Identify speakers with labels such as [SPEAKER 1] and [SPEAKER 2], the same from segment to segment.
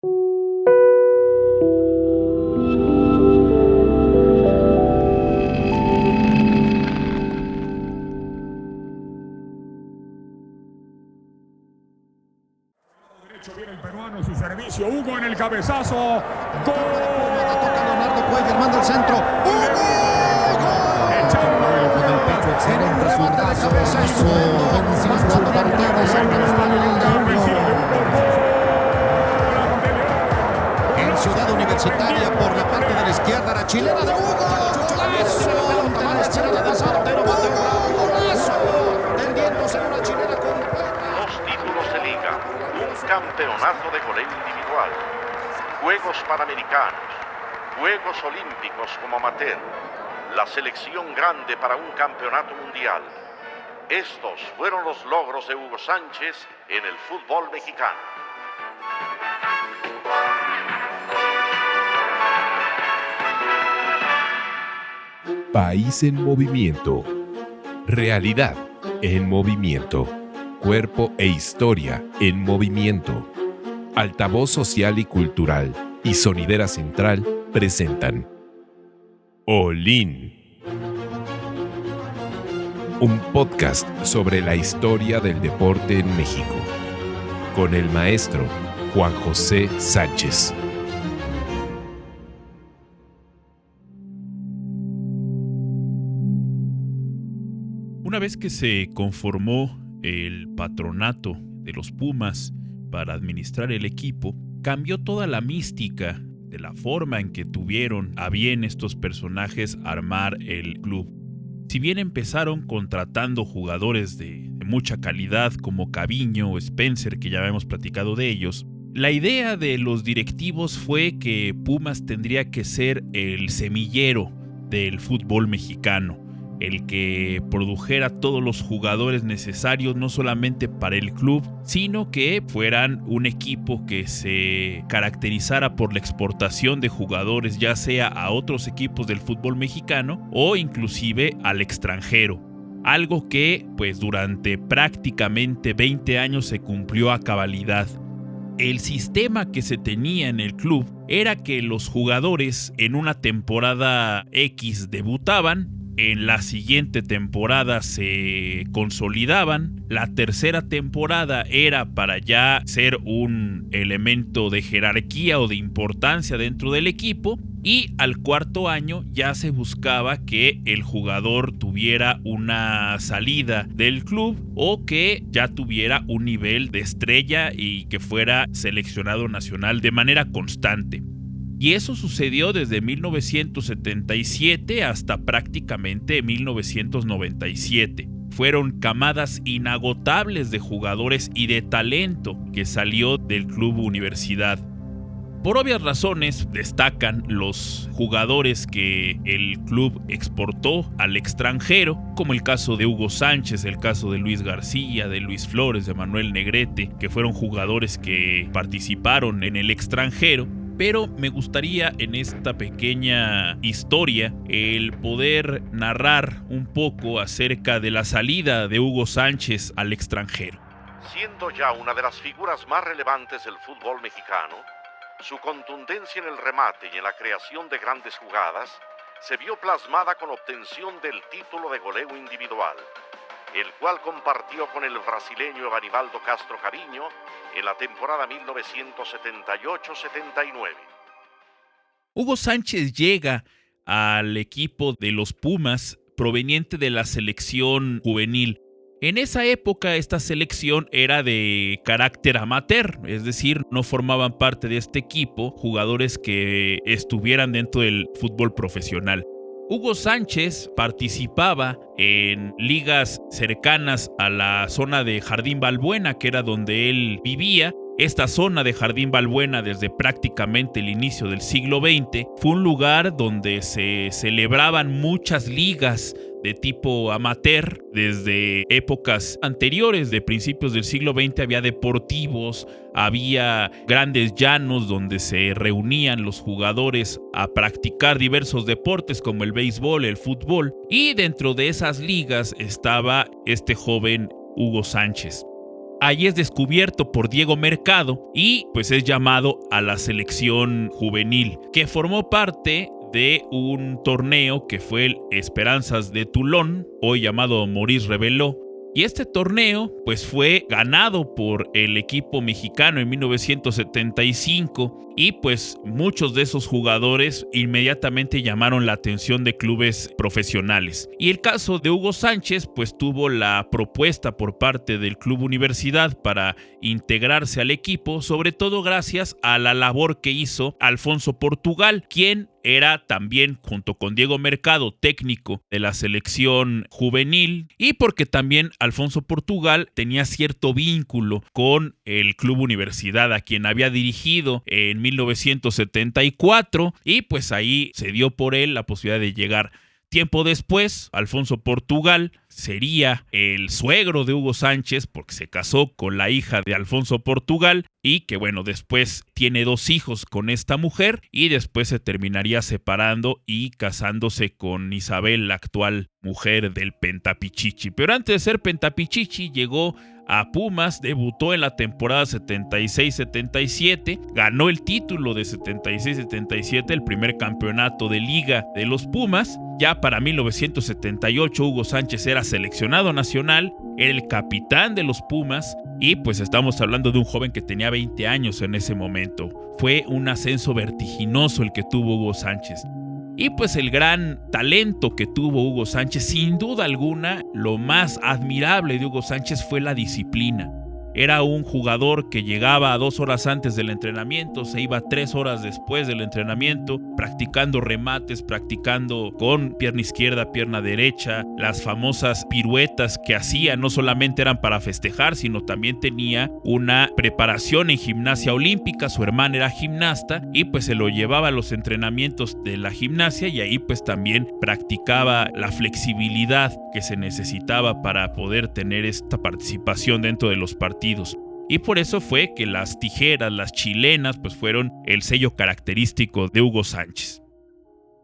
[SPEAKER 1] Viene el peruano, su servicio, Hugo en el cabezazo, ¡gol!
[SPEAKER 2] Toca Leonardo Cuellar, manda el centro, ¡Hugo!
[SPEAKER 1] Echando
[SPEAKER 2] Con el pecho excelente, su brazo, vencimiento en Ciudad Universitaria por la parte de la izquierda, la chilena de Hugo, golazo, pelota mal estirada de Santero, golazo, tendiéndose en una chilena completa.
[SPEAKER 3] Dos títulos de liga, un campeonato de goleo individual, Juegos Panamericanos, Juegos Olímpicos como amateur, la selección grande para un campeonato mundial. Estos fueron los logros de Hugo Sánchez en el fútbol mexicano.
[SPEAKER 4] País en movimiento. Realidad en movimiento. Cuerpo e historia en movimiento. Altavoz social y cultural y Sonidera Central presentan Olin. Un podcast sobre la historia del deporte en México. Con el maestro Juan José Sánchez.
[SPEAKER 5] Una vez que se conformó el patronato de los Pumas para administrar el equipo, cambió toda la mística de la forma en que tuvieron a bien estos personajes armar el club. Si bien empezaron contratando jugadores de mucha calidad como Caviño o Spencer, que ya habíamos platicado de ellos, la idea de los directivos fue que Pumas tendría que ser el semillero del fútbol mexicano, el que produjera todos los jugadores necesarios no solamente para el club, sino que fueran un equipo que se caracterizara por la exportación de jugadores, ya sea a otros equipos del fútbol mexicano o inclusive al extranjero. Algo que, pues, durante prácticamente 20 años se cumplió a cabalidad. El sistema que se tenía en el club era que los jugadores en una temporada X debutaban, en la siguiente temporada se consolidaban, la tercera temporada era para ya ser un elemento de jerarquía o de importancia dentro del equipo, y al cuarto año ya se buscaba que el jugador tuviera una salida del club o que ya tuviera un nivel de estrella y que fuera seleccionado nacional de manera constante. Y eso sucedió desde 1977 hasta prácticamente 1997. Fueron camadas inagotables de jugadores y de talento que salió del Club Universidad. Por obvias razones destacan los jugadores que el club exportó al extranjero, como el caso de Hugo Sánchez, el caso de Luis García, de Luis Flores, de Manuel Negrete, que fueron jugadores que participaron en el extranjero. Pero me gustaría en esta pequeña historia el poder narrar un poco acerca de la salida de Hugo Sánchez al extranjero.
[SPEAKER 3] Siendo ya una de las figuras más relevantes del fútbol mexicano, su contundencia en el remate y en la creación de grandes jugadas se vio plasmada con obtención del título de goleo individual, el cual compartió con el brasileño Evanibaldo Castro Caviño en la temporada 1978-79.
[SPEAKER 5] Hugo Sánchez llega al equipo de los Pumas proveniente de la selección juvenil. En esa época esta selección era de carácter amateur, es decir, no formaban parte de este equipo jugadores que estuvieran dentro del fútbol profesional. Hugo Sánchez participaba en ligas cercanas a la zona de Jardín Balbuena, que era donde él vivía. Esta zona de Jardín Balbuena, desde prácticamente el inicio del siglo XX, fue un lugar donde se celebraban muchas ligas de tipo amateur. Desde épocas anteriores, de principios del siglo XX, había deportivos, había grandes llanos donde se reunían los jugadores a practicar diversos deportes como el béisbol, el fútbol, y dentro de esas ligas estaba este joven Hugo Sánchez. Ahí es descubierto por Diego Mercado y pues es llamado a la selección juvenil, que formó parte de un torneo que fue el Esperanzas de Toulon, hoy llamado Maurice Reveló. Y este torneo pues fue ganado por el equipo mexicano en 1975 y pues muchos de esos jugadores inmediatamente llamaron la atención de clubes profesionales. Y el caso de Hugo Sánchez pues tuvo la propuesta por parte del Club Universidad para integrarse al equipo, sobre todo gracias a la labor que hizo Alfonso Portugal, quien era también, junto con Diego Mercado, técnico de la selección juvenil, y porque también Alfonso Portugal tenía cierto vínculo con el Club Universidad, a quien había dirigido en 1974, y pues ahí se dio por él la posibilidad de llegar. Tiempo después, Alfonso Portugal sería el suegro de Hugo Sánchez porque se casó con la hija de Alfonso Portugal y que bueno, después tiene 2 hijos con esta mujer y después se terminaría separando y casándose con Isabel, la actual mujer del Pentapichichi. Pero antes de ser Pentapichichi llegó a Pumas, debutó en la temporada 76-77, ganó el título de 76-77, el primer campeonato de liga de los Pumas. Ya para 1978 Hugo Sánchez era seleccionado nacional, era el capitán de los Pumas y pues estamos hablando de un joven que tenía 20 años en ese momento. Fue un ascenso vertiginoso el que tuvo Hugo Sánchez. Y pues el gran talento que tuvo Hugo Sánchez, sin duda alguna, lo más admirable de Hugo Sánchez fue la disciplina. Era un jugador que llegaba 2 horas antes del entrenamiento, se iba 3 horas después del entrenamiento, practicando remates, practicando con pierna izquierda, pierna derecha. Las famosas piruetas que hacía no solamente eran para festejar, sino también tenía una preparación en gimnasia olímpica. Su hermana era gimnasta y pues se lo llevaba a los entrenamientos de la gimnasia y ahí pues también practicaba la flexibilidad que se necesitaba para poder tener esta participación dentro de los partidos. Y por eso fue que las tijeras, las chilenas, pues fueron el sello característico de Hugo Sánchez.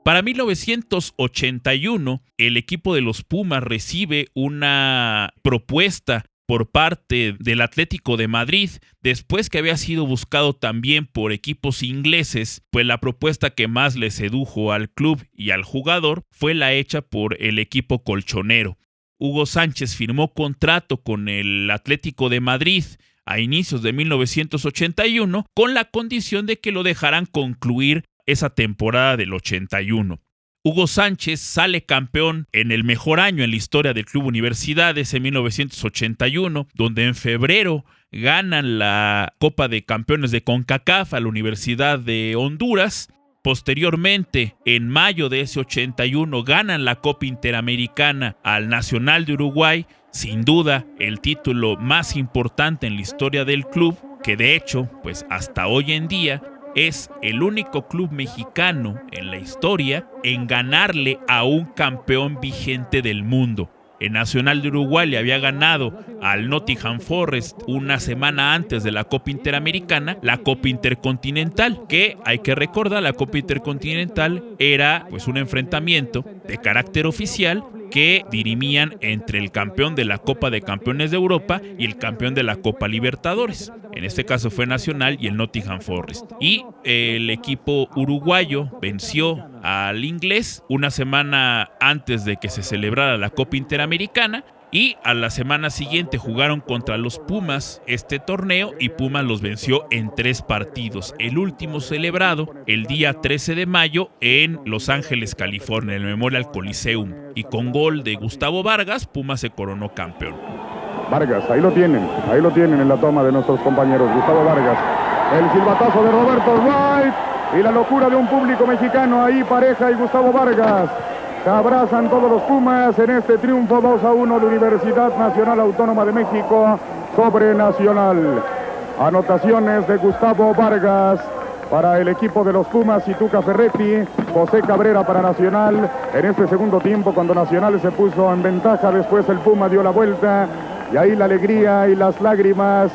[SPEAKER 5] Para 1981, el equipo de los Pumas recibe una propuesta por parte del Atlético de Madrid, después que había sido buscado también por equipos ingleses, pues la propuesta que más le sedujo al club y al jugador fue la hecha por el equipo colchonero. Hugo Sánchez firmó contrato con el Atlético de Madrid a inicios de 1981 con la condición de que lo dejaran concluir esa temporada del 81. Hugo Sánchez sale campeón en el mejor año en la historia del Club Universidades en 1981, donde en febrero ganan la Copa de Campeones de CONCACAF a la Universidad de Honduras. Posteriormente, en mayo de ese 81, ganan la Copa Interamericana al Nacional de Uruguay, sin duda el título más importante en la historia del club, que de hecho, pues hasta hoy en día, es el único club mexicano en la historia en ganarle a un campeón vigente del mundo. El Nacional de Uruguay le había ganado al Nottingham Forest una semana antes de la Copa Interamericana, la Copa Intercontinental, que hay que recordar, la Copa Intercontinental era pues un enfrentamiento de carácter oficial que dirimían entre el campeón de la Copa de Campeones de Europa y el campeón de la Copa Libertadores. En este caso fue Nacional y el Nottingham Forest. Y el equipo uruguayo venció al inglés una semana antes de que se celebrara la Copa Interamericana y a la semana siguiente jugaron contra los Pumas este torneo y Pumas los venció en 3 partidos. El último celebrado el día 13 de mayo en Los Ángeles, California, en el Memorial Coliseum. Y con gol de Gustavo Vargas, Pumas se coronó campeón.
[SPEAKER 6] Vargas, ahí lo tienen en la toma de nuestros compañeros. Gustavo Vargas, el silbatazo de Roberto Wright y la locura de un público mexicano ahí, Pareja y Gustavo Vargas. Se abrazan todos los Pumas en este triunfo 2-1 de Universidad Nacional Autónoma de México sobre Nacional. Anotaciones de Gustavo Vargas para el equipo de los Pumas y Tuca Ferretti, José Cabrera para Nacional. En este segundo tiempo, cuando Nacional se puso en ventaja, después el Puma dio la vuelta y ahí la alegría y las lágrimas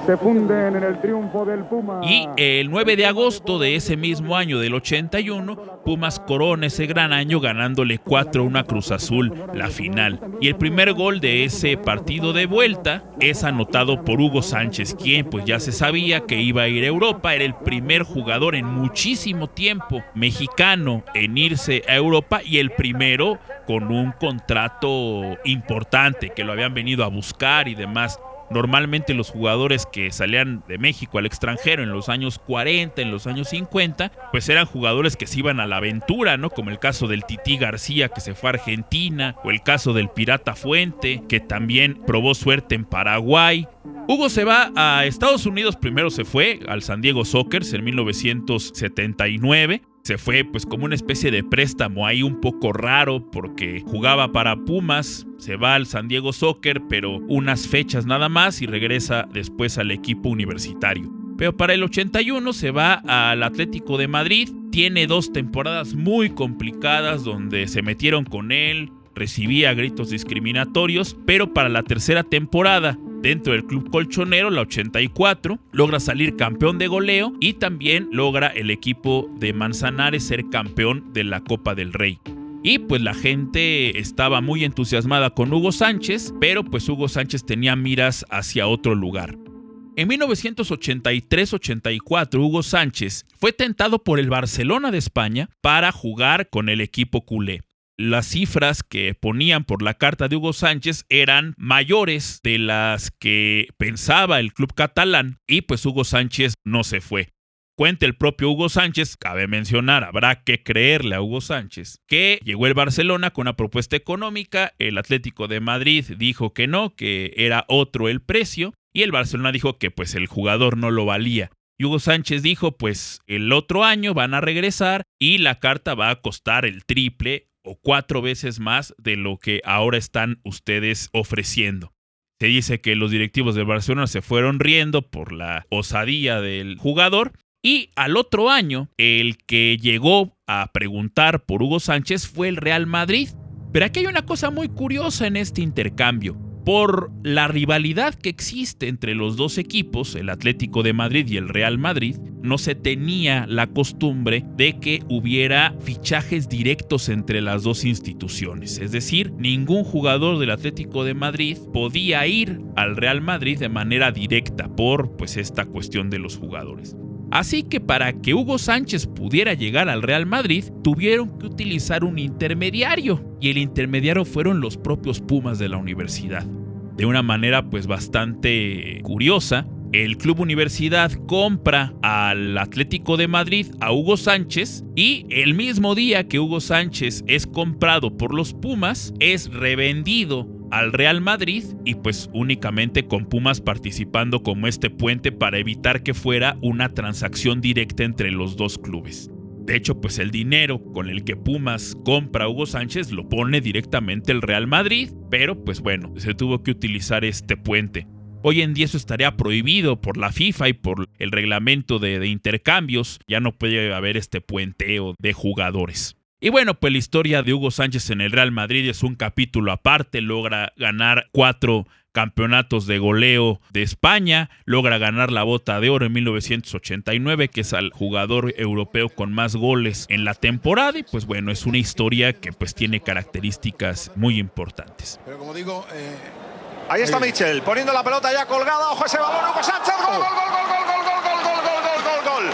[SPEAKER 6] se funden en el triunfo del Puma.
[SPEAKER 5] Y el 9 de agosto de ese mismo año del 81, Pumas corona ese gran año ganándole 4-1 a Cruz Azul, la final. Y el primer gol de ese partido de vuelta es anotado por Hugo Sánchez, quien pues ya se sabía que iba a ir a Europa. Era el primer jugador en muchísimo tiempo mexicano en irse a Europa y el primero con un contrato importante, que lo habían venido a buscar y demás. Normalmente los jugadores que salían de México al extranjero en los años 40, en los años 50, pues eran jugadores que se iban a la aventura, ¿no? Como el caso del Tití García, que se fue a Argentina, o el caso del Pirata Fuente, que también probó suerte en Paraguay. Hugo se va a Estados Unidos, primero se fue al San Diego Sockers en 1979. Se fue pues como una especie de préstamo ahí un poco raro porque jugaba para Pumas, se va al San Diego Soccer pero unas fechas nada más y regresa después al equipo universitario. Pero para el 81 se va al Atlético de Madrid, tiene 2 temporadas muy complicadas donde se metieron con él, recibía gritos discriminatorios, pero para la tercera temporada dentro del club colchonero, la 84, logra salir campeón de goleo y también logra el equipo de Manzanares ser campeón de la Copa del Rey. Y pues la gente estaba muy entusiasmada con Hugo Sánchez, pero pues Hugo Sánchez tenía miras hacia otro lugar. En 1983-84, Hugo Sánchez fue tentado por el Barcelona de España para jugar con el equipo culé. Las cifras que ponían por la carta de Hugo Sánchez eran mayores de las que pensaba el club catalán y pues Hugo Sánchez no se fue. Cuenta el propio Hugo Sánchez, cabe mencionar, habrá que creerle a Hugo Sánchez, que llegó el Barcelona con una propuesta económica, el Atlético de Madrid dijo que no, que era otro el precio y el Barcelona dijo que pues el jugador no lo valía. Y Hugo Sánchez dijo pues el otro año van a regresar y la carta va a costar el triple o 4 veces más de lo que ahora están ustedes ofreciendo. Se dice que los directivos de Barcelona se fueron riendo por la osadía del jugador y al otro año el que llegó a preguntar por Hugo Sánchez fue el Real Madrid. Pero aquí hay una cosa muy curiosa en este intercambio. Por la rivalidad que existe entre los dos equipos, el Atlético de Madrid y el Real Madrid, no se tenía la costumbre de que hubiera fichajes directos entre las dos instituciones. Es decir, ningún jugador del Atlético de Madrid podía ir al Real Madrid de manera directa por pues esta cuestión de los jugadores. Así que para que Hugo Sánchez pudiera llegar al Real Madrid, tuvieron que utilizar un intermediario. Y el intermediario fueron los propios Pumas de la universidad. De una manera pues bastante curiosa, el Club Universidad compra al Atlético de Madrid a Hugo Sánchez y el mismo día que Hugo Sánchez es comprado por los Pumas, es revendido al Real Madrid y pues únicamente con Pumas participando como este puente para evitar que fuera una transacción directa entre los dos clubes. De hecho, pues el dinero con el que Pumas compra a Hugo Sánchez lo pone directamente el Real Madrid, pero pues bueno, se tuvo que utilizar este puente. Hoy en día eso estaría prohibido por la FIFA y por el reglamento de intercambios, ya no puede haber este puenteo de jugadores. Y bueno, pues la historia de Hugo Sánchez en el Real Madrid es un capítulo aparte, logra ganar 4 campeonatos de goleo de España, logra ganar la Bota de Oro en 1989, que es el jugador europeo con más goles en la temporada, y pues bueno, es una historia que pues tiene características muy importantes.
[SPEAKER 2] Pero como digo,
[SPEAKER 7] ahí está Michel, poniendo la pelota ya colgada, ojo ese balón, Hugo Sánchez, gol, gol, gol, gol, gol, gol, gol, gol, gol, gol, gol, gol, gol.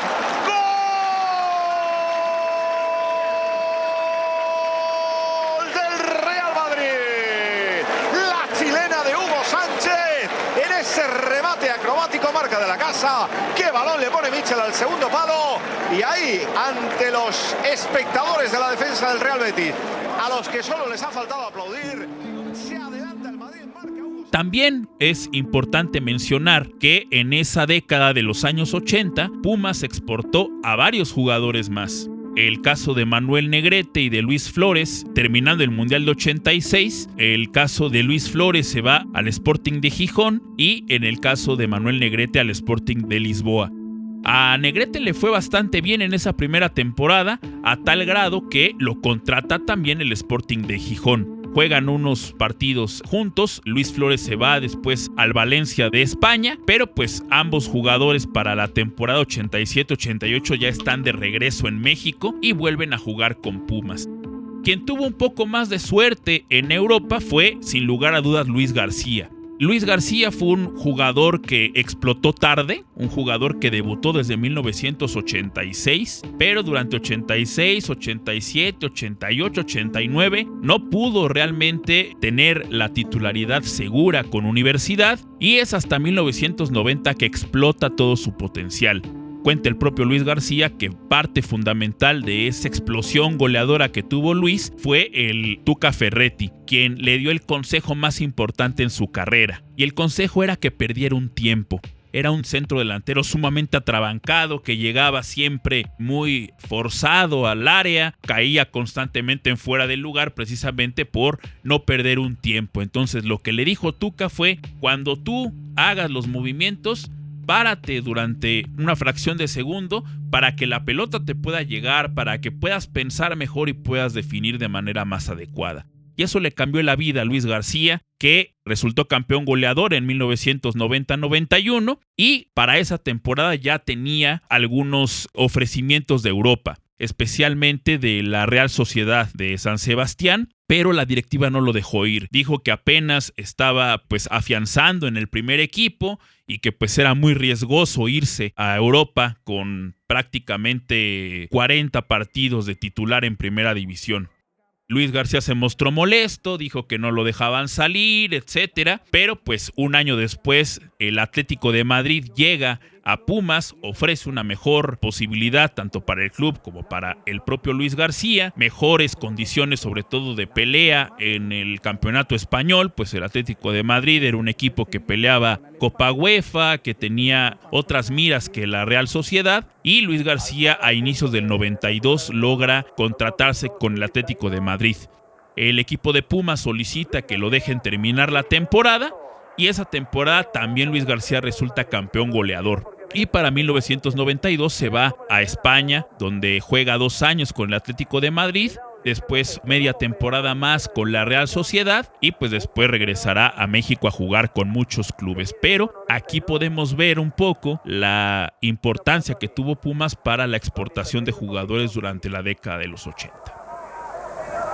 [SPEAKER 7] Acrobático, marca de la casa. Qué balón le pone Michel al segundo palo. Y ahí, ante los espectadores de la defensa del Real Betis, a los que solo les ha faltado aplaudir, se adelanta el Madrid, marca Hugo.
[SPEAKER 5] También es importante mencionar que en esa década de los años 80, Pumas exportó a varios jugadores más. El caso de Manuel Negrete y de Luis Flores, terminando el Mundial de 86, el caso de Luis Flores se va al Sporting de Gijón y en el caso de Manuel Negrete al Sporting de Lisboa. A Negrete le fue bastante bien en esa primera temporada, a tal grado que lo contrata también el Sporting de Gijón. juegan unos partidos juntos. Luis Flores se va después al Valencia de España, pero pues ambos jugadores para la temporada 87-88 ya están de regreso en México y vuelven a jugar con Pumas. Quien tuvo un poco más de suerte en Europa fue, sin lugar a dudas, Luis García. Luis García fue un jugador que explotó tarde, un jugador que debutó desde 1986, pero durante 86, 87, 88, 89 no pudo realmente tener la titularidad segura con Universidad y es hasta 1990 que explota todo su potencial. Cuenta el propio Luis García que parte fundamental de esa explosión goleadora que tuvo Luis fue el Tuca Ferretti, quien le dio el consejo más importante en su carrera. Y el consejo era que perdiera un tiempo. Era un centro delantero sumamente atrabancado que llegaba siempre muy forzado al área, caía constantemente en fuera del lugar precisamente por no perder un tiempo. Entonces lo que le dijo Tuca fue: cuando tú hagas los movimientos, párate durante una fracción de segundo para que la pelota te pueda llegar, para que puedas pensar mejor y puedas definir de manera más adecuada. Y eso le cambió la vida a Luis García, que resultó campeón goleador en 1990-91 y para esa temporada ya tenía algunos ofrecimientos de Europa, especialmente de la Real Sociedad de San Sebastián, pero la directiva no lo dejó ir. Dijo que apenas estaba pues afianzando en el primer equipo y que pues era muy riesgoso irse a Europa con prácticamente 40 partidos de titular en primera división. Luis García se mostró molesto, dijo que no lo dejaban salir, etcétera, pero pues un año después el Atlético de Madrid llega a Pumas, ofrece una mejor posibilidad tanto para el club como para el propio Luis García, mejores condiciones sobre todo de pelea en el campeonato español, pues el Atlético de Madrid era un equipo que peleaba Copa UEFA, que tenía otras miras que la Real Sociedad, y Luis García a inicios del 92 logra contratarse con el Atlético de Madrid. El equipo de Pumas solicita que lo dejen terminar la temporada y esa temporada también Luis García resulta campeón goleador. Y para 1992 se va a España, donde juega 2 años con el Atlético de Madrid, después media temporada más con la Real Sociedad y pues después regresará a México a jugar con muchos clubes. Pero aquí podemos ver un poco la importancia que tuvo Pumas para la exportación de jugadores durante la década de los 80.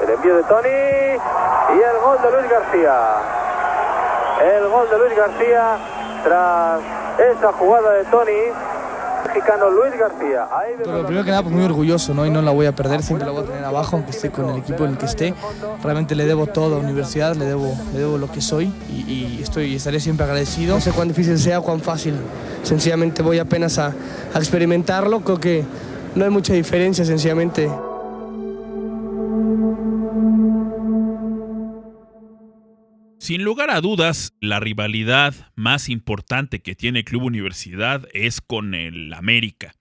[SPEAKER 8] El envío de Tony y el gol de Luis García. El gol de Luis García tras esa jugada de Tony. Mexicano Luis García.
[SPEAKER 9] Pero primero que nada, pues muy orgulloso, ¿no? Y no la voy a perder, siempre la voy a tener abajo, aunque esté con el equipo en el que esté. Realmente le debo todo a la universidad, le debo lo que soy y estaré siempre agradecido. No sé cuán difícil sea o cuán fácil. Sencillamente voy apenas a experimentarlo. Creo que no hay mucha diferencia, sencillamente.
[SPEAKER 5] Sin lugar a dudas, la rivalidad más importante que tiene el Club Universidad es con el América,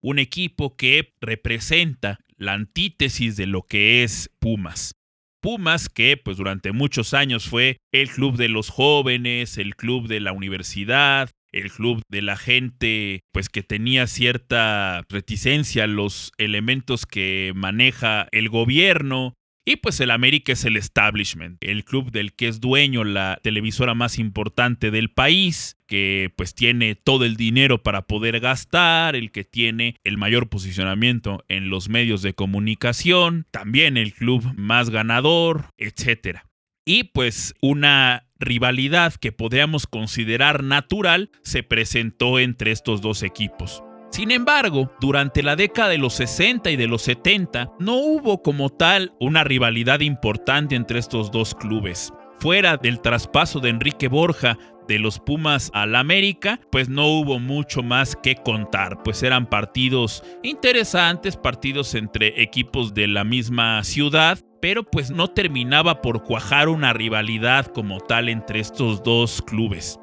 [SPEAKER 5] un equipo que representa la antítesis de lo que es Pumas. Pumas que pues durante muchos años fue el club de los jóvenes, el club de la universidad, el club de la gente pues que tenía cierta reticencia a los elementos que maneja el gobierno. Y pues el América es el establishment, el club del que es dueño la televisora más importante del país, que pues tiene todo el dinero para poder gastar, el que tiene el mayor posicionamiento en los medios de comunicación, también el club más ganador, etc. Y pues una rivalidad que podríamos considerar natural se presentó entre estos dos equipos. Sin embargo, durante la década de los 60 y de los 70 no hubo como tal una rivalidad importante entre estos dos clubes. Fuera del traspaso de Enrique Borja de los Pumas al América, pues no hubo mucho más que contar, pues eran partidos interesantes, partidos entre equipos de la misma ciudad, pero pues no terminaba por cuajar una rivalidad como tal entre estos dos clubes.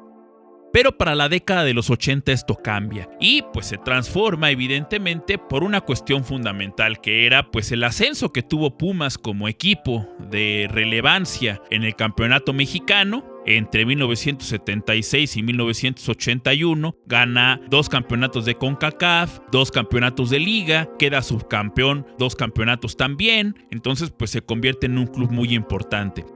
[SPEAKER 5] Pero para la década de los 80 esto cambia y pues se transforma evidentemente por una cuestión fundamental que era pues el ascenso que tuvo Pumas como equipo de relevancia en el campeonato mexicano. Entre 1976 y 1981 gana 2 campeonatos de CONCACAF, 2 campeonatos de liga, queda subcampeón 2 campeonatos también, entonces pues se convierte en un club muy importante.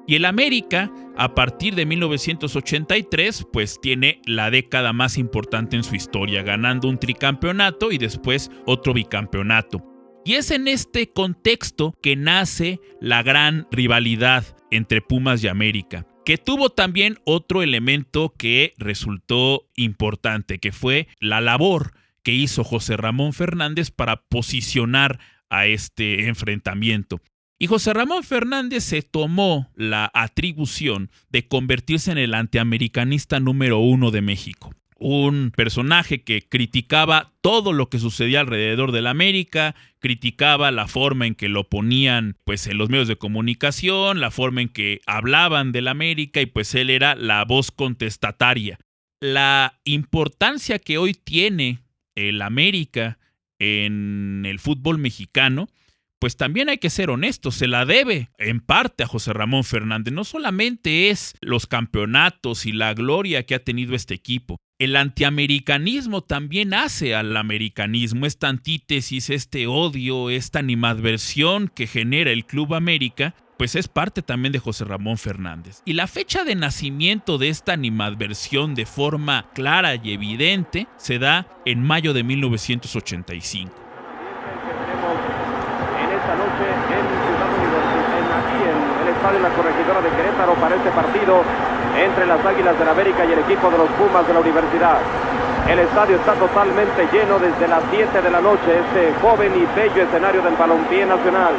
[SPEAKER 5] Y el América, a partir de 1983, pues tiene la década más importante en su historia, ganando un tricampeonato y después otro bicampeonato. Y es en este contexto que nace la gran rivalidad entre Pumas y América, que tuvo también otro elemento que resultó importante, que fue la labor que hizo José Ramón Fernández para posicionar a este enfrentamiento. Y José Ramón Fernández se tomó la atribución de convertirse en el antiamericanista número 1 de México. Un personaje que criticaba todo lo que sucedía alrededor del América, criticaba la forma en que lo ponían pues, en los medios de comunicación, la forma en que hablaban del América, y pues él era la voz contestataria. La importancia que hoy tiene el América en el fútbol mexicano, pues también hay que ser honestos, se la debe en parte a José Ramón Fernández. No solamente es los campeonatos y la gloria que ha tenido este equipo. El antiamericanismo también hace al americanismo, esta antítesis, este odio, esta animadversión que genera el Club América, pues es parte también de José Ramón Fernández. Y la fecha de nacimiento de esta animadversión de forma clara y evidente se da en mayo de 1985.
[SPEAKER 8] Noche en Ciudad Universitaria, aquí en el estadio La Corregidora de Querétaro, para este partido entre las Águilas del América y el equipo de los Pumas de la Universidad. El estadio está totalmente lleno desde las 7 de la noche, este joven y bello escenario del balompié nacional.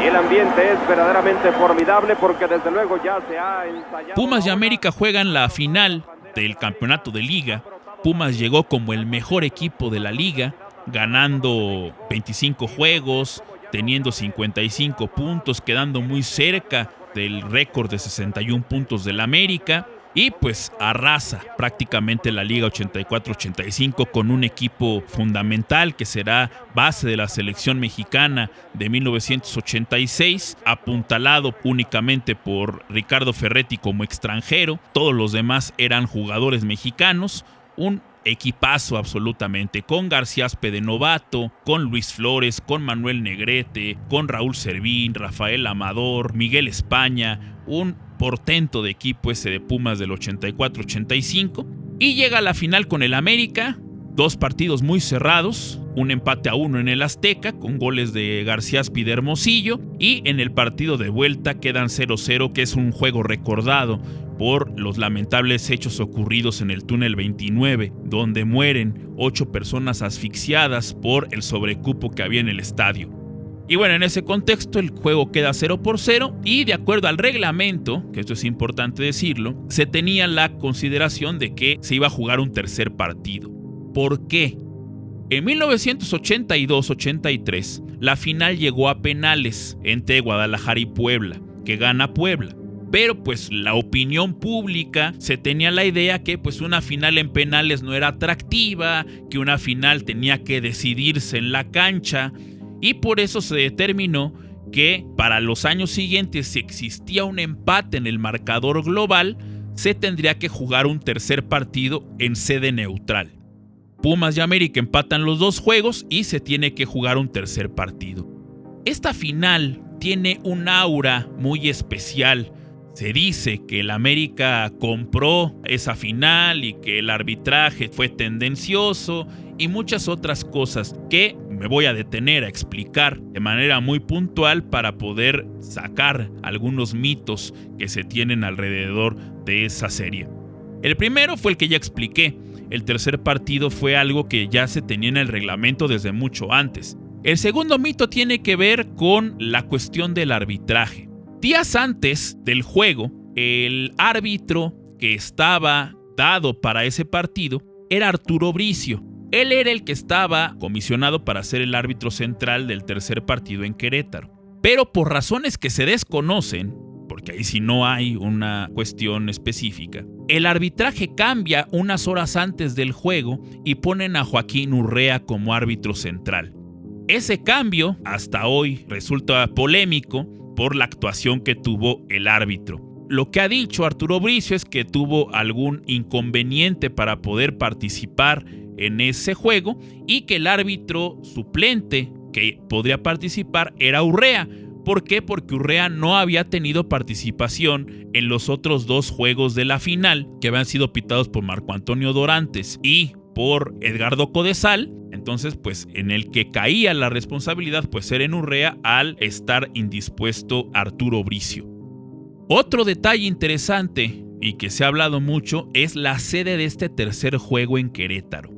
[SPEAKER 8] Y el ambiente es verdaderamente formidable porque desde luego ya se ha ensayado.
[SPEAKER 5] Pumas y América juegan la final del campeonato de liga. Pumas llegó como el mejor equipo de la liga, ganando 25 juegos, teniendo 55 puntos, quedando muy cerca del récord de 61 puntos del América, y pues arrasa prácticamente la Liga 84-85 con un equipo fundamental que será base de la selección mexicana de 1986, apuntalado únicamente por Ricardo Ferretti como extranjero. Todos los demás eran jugadores mexicanos, un equipazo absolutamente, con García Aspe de novato, con Luis Flores, con Manuel Negrete, con Raúl Servín, Rafael Amador, Miguel España, un portento de equipo ese de Pumas del 84-85, y llega a la final con el América. Dos partidos muy cerrados, un empate a 1 en el Azteca con goles de García Aspe y de Hermosillo, y en el partido de vuelta quedan 0-0, que es un juego recordado por los lamentables hechos ocurridos en el túnel 29, donde mueren 8 personas asfixiadas por el sobrecupo que había en el estadio. Y bueno, en ese contexto el juego queda 0-0 y de acuerdo al reglamento, que esto es importante decirlo, se tenía la consideración de que se iba a jugar un tercer partido. ¿Por qué? En 1982-83, la final llegó a penales entre Guadalajara y Puebla, que gana Puebla. Pero pues la opinión pública se tenía la idea que pues una final en penales no era atractiva, que una final tenía que decidirse en la cancha, y por eso se determinó que para los años siguientes, si existía un empate en el marcador global, se tendría que jugar un tercer partido en sede neutral. Pumas y América empatan los dos juegos y se tiene que jugar un tercer partido. Esta final tiene un aura muy especial. Se dice que el América compró esa final y que el arbitraje fue tendencioso y muchas otras cosas que me voy a detener a explicar de manera muy puntual para poder sacar algunos mitos que se tienen alrededor de esa serie. El primero fue el que ya expliqué. El tercer partido fue algo que ya se tenía en el reglamento desde mucho antes. El segundo mito tiene que ver con la cuestión del arbitraje. Días antes del juego, el árbitro que estaba dado para ese partido era Arturo Bricio. Él era el que estaba comisionado para ser el árbitro central del tercer partido en Querétaro. Pero por razones que se desconocen, porque ahí sí no hay una cuestión específica, el arbitraje cambia unas horas antes del juego y ponen a Joaquín Urrea como árbitro central. Ese cambio hasta hoy resulta polémico por la actuación que tuvo el árbitro. Lo que ha dicho Arturo Bricio es que tuvo algún inconveniente para poder participar en ese juego y que el árbitro suplente que podría participar era Urrea, ¿Por qué? Porque Urrea no había tenido participación en los otros 2 juegos de la final, que habían sido pitados por Marco Antonio Dorantes y por Edgardo Codesal. Entonces, pues en el que caía la responsabilidad, pues era en Urrea al estar indispuesto Arturo Bricio. Otro detalle interesante y que se ha hablado mucho es la sede de este tercer juego en Querétaro.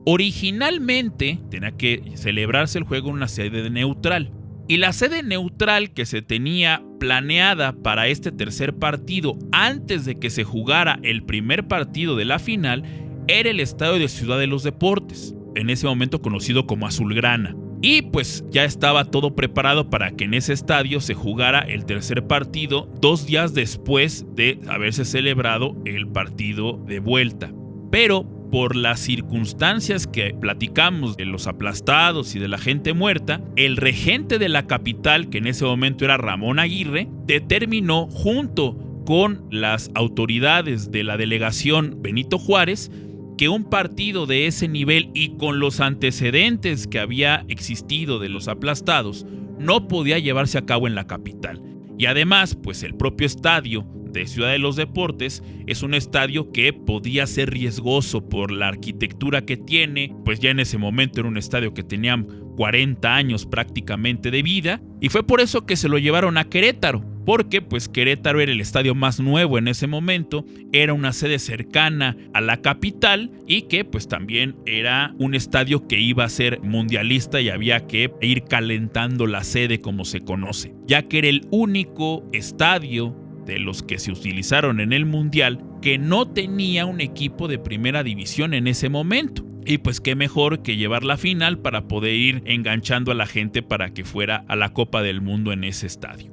[SPEAKER 5] Originalmente tenía que celebrarse el juego en una sede neutral. Y la sede neutral que se tenía planeada para este tercer partido antes de que se jugara el primer partido de la final era el estadio de Ciudad de los Deportes, en ese momento conocido como Azulgrana. Y pues ya estaba todo preparado para que en ese estadio se jugara el tercer partido 2 días después de haberse celebrado el partido de vuelta. Pero por las circunstancias que platicamos de los aplastados y de la gente muerta, el regente de la capital, que en ese momento era Ramón Aguirre, determinó junto con las autoridades de la delegación Benito Juárez que un partido de ese nivel y con los antecedentes que había existido de los aplastados no podía llevarse a cabo en la capital. Y además, pues el propio estadio de Ciudad de los Deportes es un estadio que podía ser riesgoso por la arquitectura que tiene, pues ya en ese momento era un estadio que tenía 40 años prácticamente de vida, y fue por eso que se lo llevaron a Querétaro, porque pues Querétaro era el estadio más nuevo en ese momento, era una sede cercana a la capital y que pues también era un estadio que iba a ser mundialista y había que ir calentando la sede como se conoce, ya que era el único estadio de los que se utilizaron en el Mundial que no tenía un equipo de primera división en ese momento. Y pues qué mejor que llevar la final para poder ir enganchando a la gente para que fuera a la Copa del Mundo en ese estadio.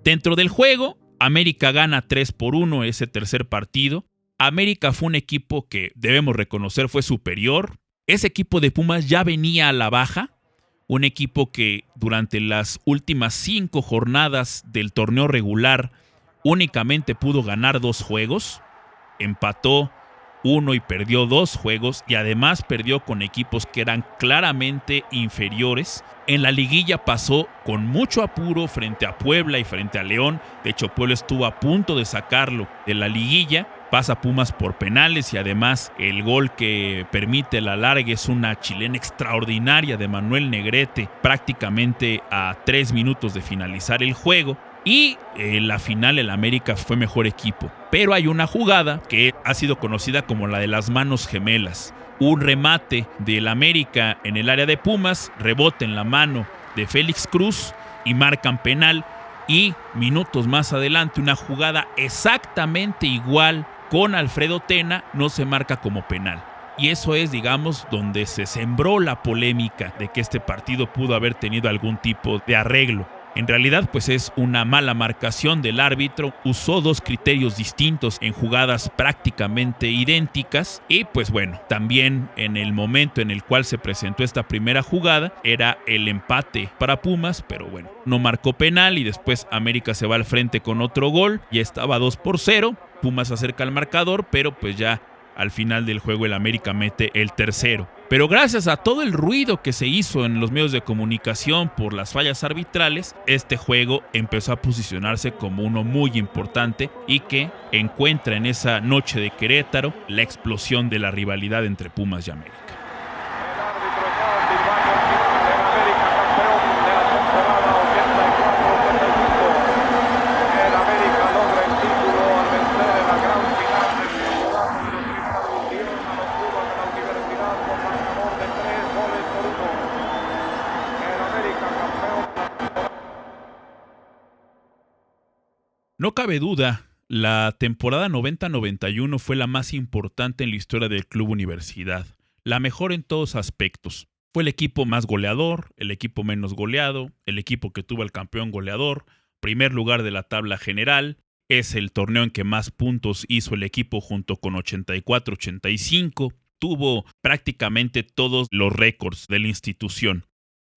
[SPEAKER 5] Dentro del juego, América gana 3-1 ese tercer partido. América fue un equipo que debemos reconocer fue superior. Ese equipo de Pumas ya venía a la baja. Un equipo que durante las últimas 5 jornadas del torneo regular únicamente pudo ganar 2 juegos, empató 1 y perdió 2 juegos, y además perdió con equipos que eran claramente inferiores. En la liguilla pasó con mucho apuro frente a Puebla y frente a León. De hecho, Puebla estuvo a punto de sacarlo de la liguilla. Pasa Pumas por penales y además el gol que permite el alargue es una chilena extraordinaria de Manuel Negrete prácticamente a 3 minutos de finalizar el juego. Y en la final el América fue mejor equipo. Pero hay una jugada que ha sido conocida como la de las manos gemelas. Un remate del América en el área de Pumas, rebote en la mano de Félix Cruz y marcan penal. Y minutos más adelante una jugada exactamente igual con Alfredo Tena no se marca como penal. Y eso es, digamos, donde se sembró la polémica de que este partido pudo haber tenido algún tipo de arreglo. En realidad, pues es una mala marcación del árbitro, usó 2 criterios distintos en jugadas prácticamente idénticas y pues bueno, también en el momento en el cual se presentó esta primera jugada era el empate para Pumas, pero bueno, no marcó penal y después América se va al frente con otro gol, ya estaba 2-0, Pumas acerca al marcador, pero pues ya al final del juego el América mete el tercero. Pero gracias a todo el ruido que se hizo en los medios de comunicación por las fallas arbitrales, este juego empezó a posicionarse como uno muy importante y que encuentra en esa noche de Querétaro la explosión de la rivalidad entre Pumas y América. No cabe duda, la temporada 90-91 fue la más importante en la historia del Club Universidad, la mejor en todos aspectos. Fue el equipo más goleador, el equipo menos goleado, el equipo que tuvo al campeón goleador, primer lugar de la tabla general, es el torneo en que más puntos hizo el equipo junto con 84-85, tuvo prácticamente todos los récords de la institución.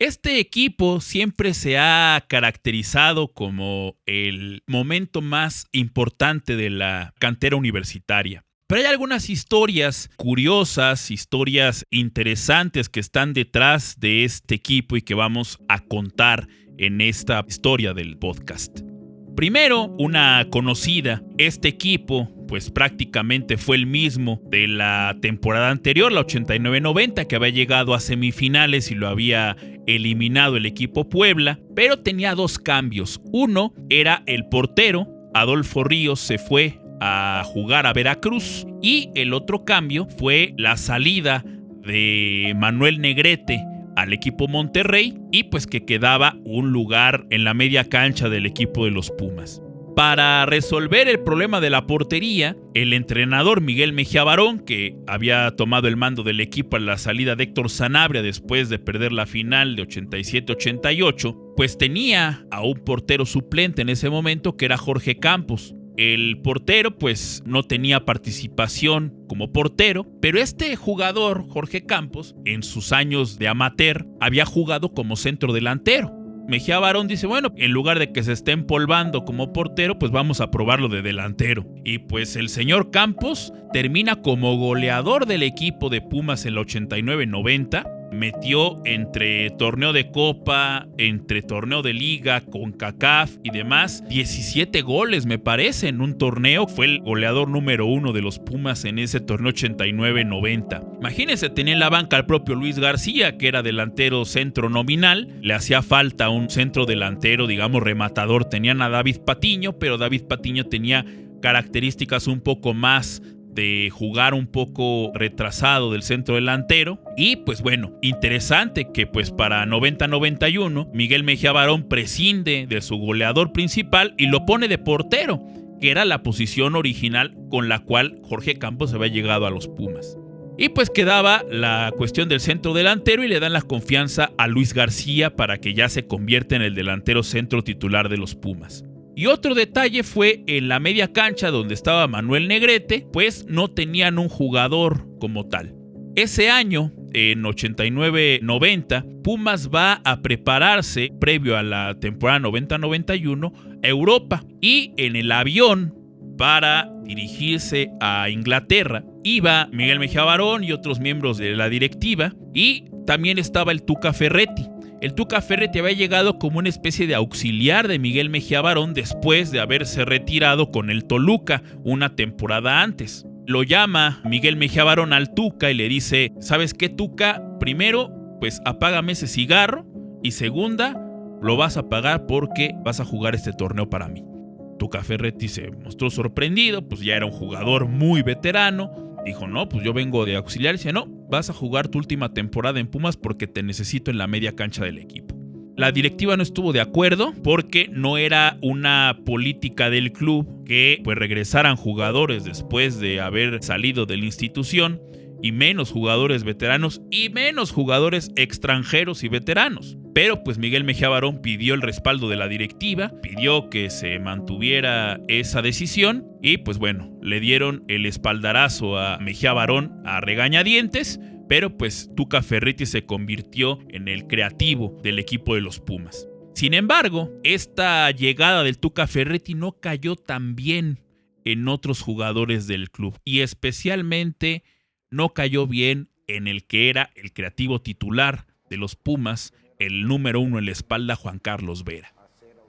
[SPEAKER 5] Este equipo siempre se ha caracterizado como el momento más importante de la cantera universitaria. Pero hay algunas historias curiosas, historias interesantes que están detrás de este equipo y que vamos a contar en esta historia del podcast. Primero, una conocida. Este equipo pues prácticamente fue el mismo de la temporada anterior, la 89-90, que había llegado a semifinales y lo había eliminado el equipo Puebla, pero tenía dos cambios. Uno era el portero. Adolfo Ríos se fue a jugar a Veracruz, y el otro cambio fue la salida de Manuel Negrete al equipo Monterrey, y pues que quedaba un lugar en la media cancha del equipo de los Pumas. Para resolver el problema de la portería, el entrenador Miguel Mejía Barón, que había tomado el mando del equipo a la salida de Héctor Sanabria después de perder la final de 87-88, pues tenía a un portero suplente en ese momento, que era Jorge Campos. El portero pues no tenía participación como portero, pero este jugador, Jorge Campos, en sus años de amateur, había jugado como centro delantero. Mejía Barón dice, bueno, en lugar de que se esté empolvando como portero, pues vamos a probarlo de delantero. Y pues el señor Campos termina como goleador del equipo de Pumas en la 89-90. Metió entre torneo de Copa, entre torneo de Liga, CONCACAF y demás, 17 goles me parece en un torneo. Fue el goleador número 1 de los Pumas en ese torneo 89-90. Imagínense, tenía en la banca al propio Luis García, que era delantero centro nominal. Le hacía falta un centro delantero, digamos, rematador. Tenían a David Patiño, pero David Patiño tenía características un poco más de jugar un poco retrasado del centro delantero. Y pues bueno, interesante que pues para 90-91 Miguel Mejía Barón prescinde de su goleador principal y lo pone de portero, que era la posición original con la cual Jorge Campos había llegado a los Pumas. Y pues quedaba la cuestión del centro delantero, y le dan la confianza a Luis García para que ya se convierta en el delantero centro titular de los Pumas. Y otro detalle fue en la media cancha, donde estaba Manuel Negrete, pues no tenían un jugador como tal. Ese año, en 89-90, Pumas va a prepararse, previo a la temporada 90-91, a Europa. Y en el avión para dirigirse a Inglaterra iba Miguel Mejía Barón y otros miembros de la directiva, y también estaba el Tuca Ferretti. El Tuca Ferretti había llegado como una especie de auxiliar de Miguel Mejía Barón después de haberse retirado con el Toluca una temporada antes. Lo llama Miguel Mejía Barón al Tuca y le dice, ¿sabes qué, Tuca? Primero, pues apágame ese cigarro, y segunda, lo vas a pagar porque vas a jugar este torneo para mí. Tuca Ferretti se mostró sorprendido, pues ya era un jugador muy veterano. Dijo, no, pues yo vengo de auxiliar. Y dice, no, vas a jugar tu última temporada en Pumas porque te necesito en la media cancha del equipo. La directiva no estuvo de acuerdo porque no era una política del club que pues regresaran jugadores después de haber salido de la institución, y menos jugadores veteranos y menos jugadores extranjeros y veteranos. Pero pues Miguel Mejía Barón pidió el respaldo de la directiva, pidió que se mantuviera esa decisión, y pues bueno, le dieron el espaldarazo a Mejía Barón a regañadientes, pero pues Tuca Ferretti se convirtió en el creativo del equipo de los Pumas. Sin embargo, esta llegada del Tuca Ferretti no cayó tan bien en otros jugadores del club, y especialmente no cayó bien en el que era el creativo titular de los Pumas, el número 1 en la espalda, Juan Carlos Vera.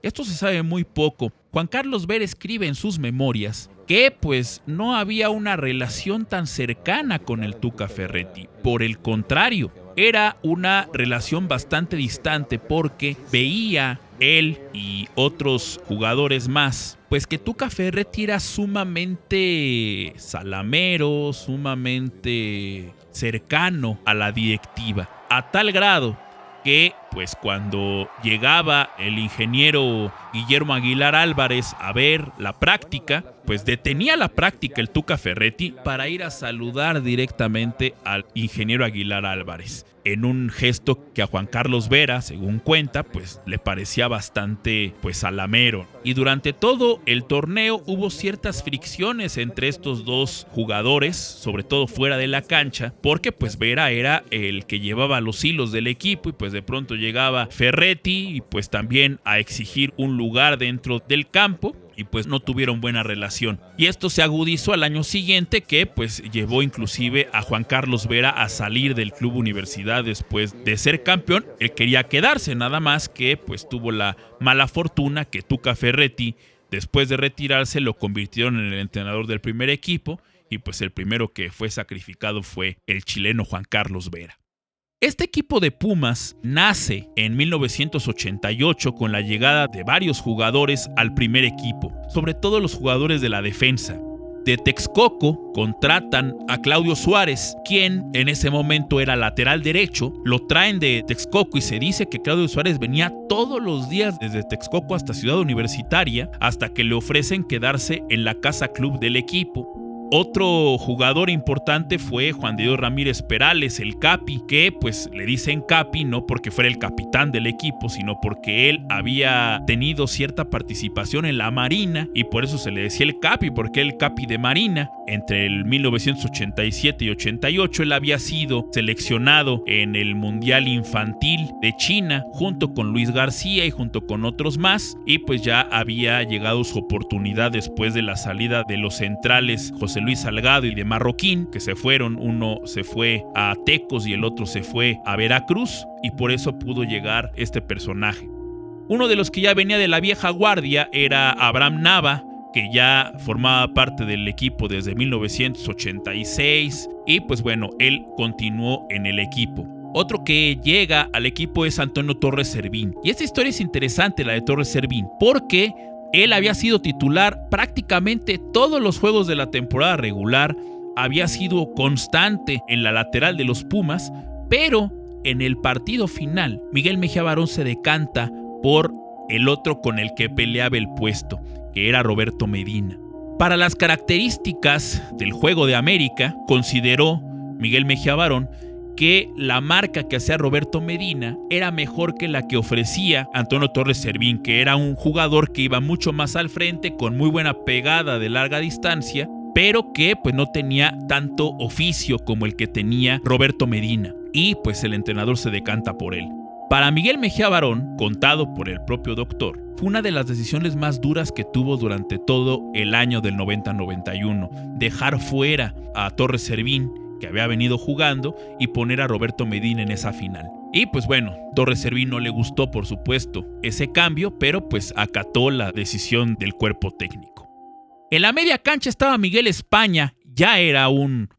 [SPEAKER 5] Esto se sabe muy poco. Juan Carlos Vera escribe en sus memorias que pues no había una relación tan cercana con el Tuca Ferretti. Por el contrario, era una relación bastante distante, porque veía él y otros jugadores más pues que Tuca Ferretti era sumamente salamero, sumamente cercano a la directiva, a tal grado que pues cuando llegaba el ingeniero Guillermo Aguilar Álvarez a ver la práctica, pues detenía la práctica el Tuca Ferretti para ir a saludar directamente al ingeniero Aguilar Álvarez, en un gesto que a Juan Carlos Vera, según cuenta, pues le parecía bastante pues salamero. Y durante todo el torneo hubo ciertas fricciones entre estos dos jugadores, sobre todo fuera de la cancha, porque pues Vera era el que llevaba los hilos del equipo, y pues de pronto llegaba Ferretti y pues también a exigir un lugar dentro del campo. y pues no tuvieron buena relación. Y esto se agudizó al año siguiente, que pues llevó inclusive a Juan Carlos Vera a salir del Club Universidad después de ser campeón. Él quería quedarse, nada más que pues tuvo la mala fortuna que Tuca Ferretti, después de retirarse, lo convirtieron en el entrenador del primer equipo, y pues el primero que fue sacrificado fue el chileno Juan Carlos Vera. Este equipo de Pumas nace en 1988 con la llegada de varios jugadores al primer equipo, sobre todo los jugadores de la defensa. De Texcoco contratan a Claudio Suárez, quien en ese momento era lateral derecho. Lo traen de Texcoco y se dice que Claudio Suárez venía todos los días desde Texcoco hasta Ciudad Universitaria, hasta que le ofrecen quedarse en la casa club del equipo. Otro jugador importante fue Juan de Dios Ramírez Perales, el Capi, que pues le dicen Capi no porque fuera el capitán del equipo, sino porque él había tenido cierta participación en la Marina y por eso se le decía el Capi, porque el Capi de Marina. Entre el 1987 y 88 él había sido seleccionado en el Mundial Infantil de China junto con Luis García y junto con otros más, y pues ya había llegado su oportunidad después de la salida de los centrales José Luis Salgado y de Marroquín, que se fueron. Uno se fue a Tecos y el otro se fue a Veracruz, y por eso pudo llegar este personaje. Uno de los que ya venía de la vieja guardia era Abraham Nava, que ya formaba parte del equipo desde 1986, y pues bueno, él continuó en el equipo. Otro que llega al equipo es Antonio Torres Servín, y esta historia es interesante, la de Torres Servín, porque él había sido titular prácticamente todos los juegos de la temporada regular, había sido constante en la lateral de los Pumas, pero en el partido final Miguel Mejía Barón se decanta por el otro con el que peleaba el puesto, que era Roberto Medina. Para las características del juego de América, consideró Miguel Mejía Barón que la marca que hacía Roberto Medina era mejor que la que ofrecía Antonio Torres Servín, que era un jugador que iba mucho más al frente, con muy buena pegada de larga distancia, pero que pues no tenía tanto oficio como el que tenía Roberto Medina, y pues el entrenador se decanta por él. Para Miguel Mejía Barón, contado por el propio doctor, fue una de las decisiones más duras que tuvo durante todo el año del 90-91, dejar fuera a Torres Servín, que había venido jugando, y poner a Roberto Medina en esa final. Y pues bueno, Torres Servín no le gustó, por supuesto, ese cambio, pero pues acató la decisión del cuerpo técnico. En la media cancha estaba Miguel España. Ya era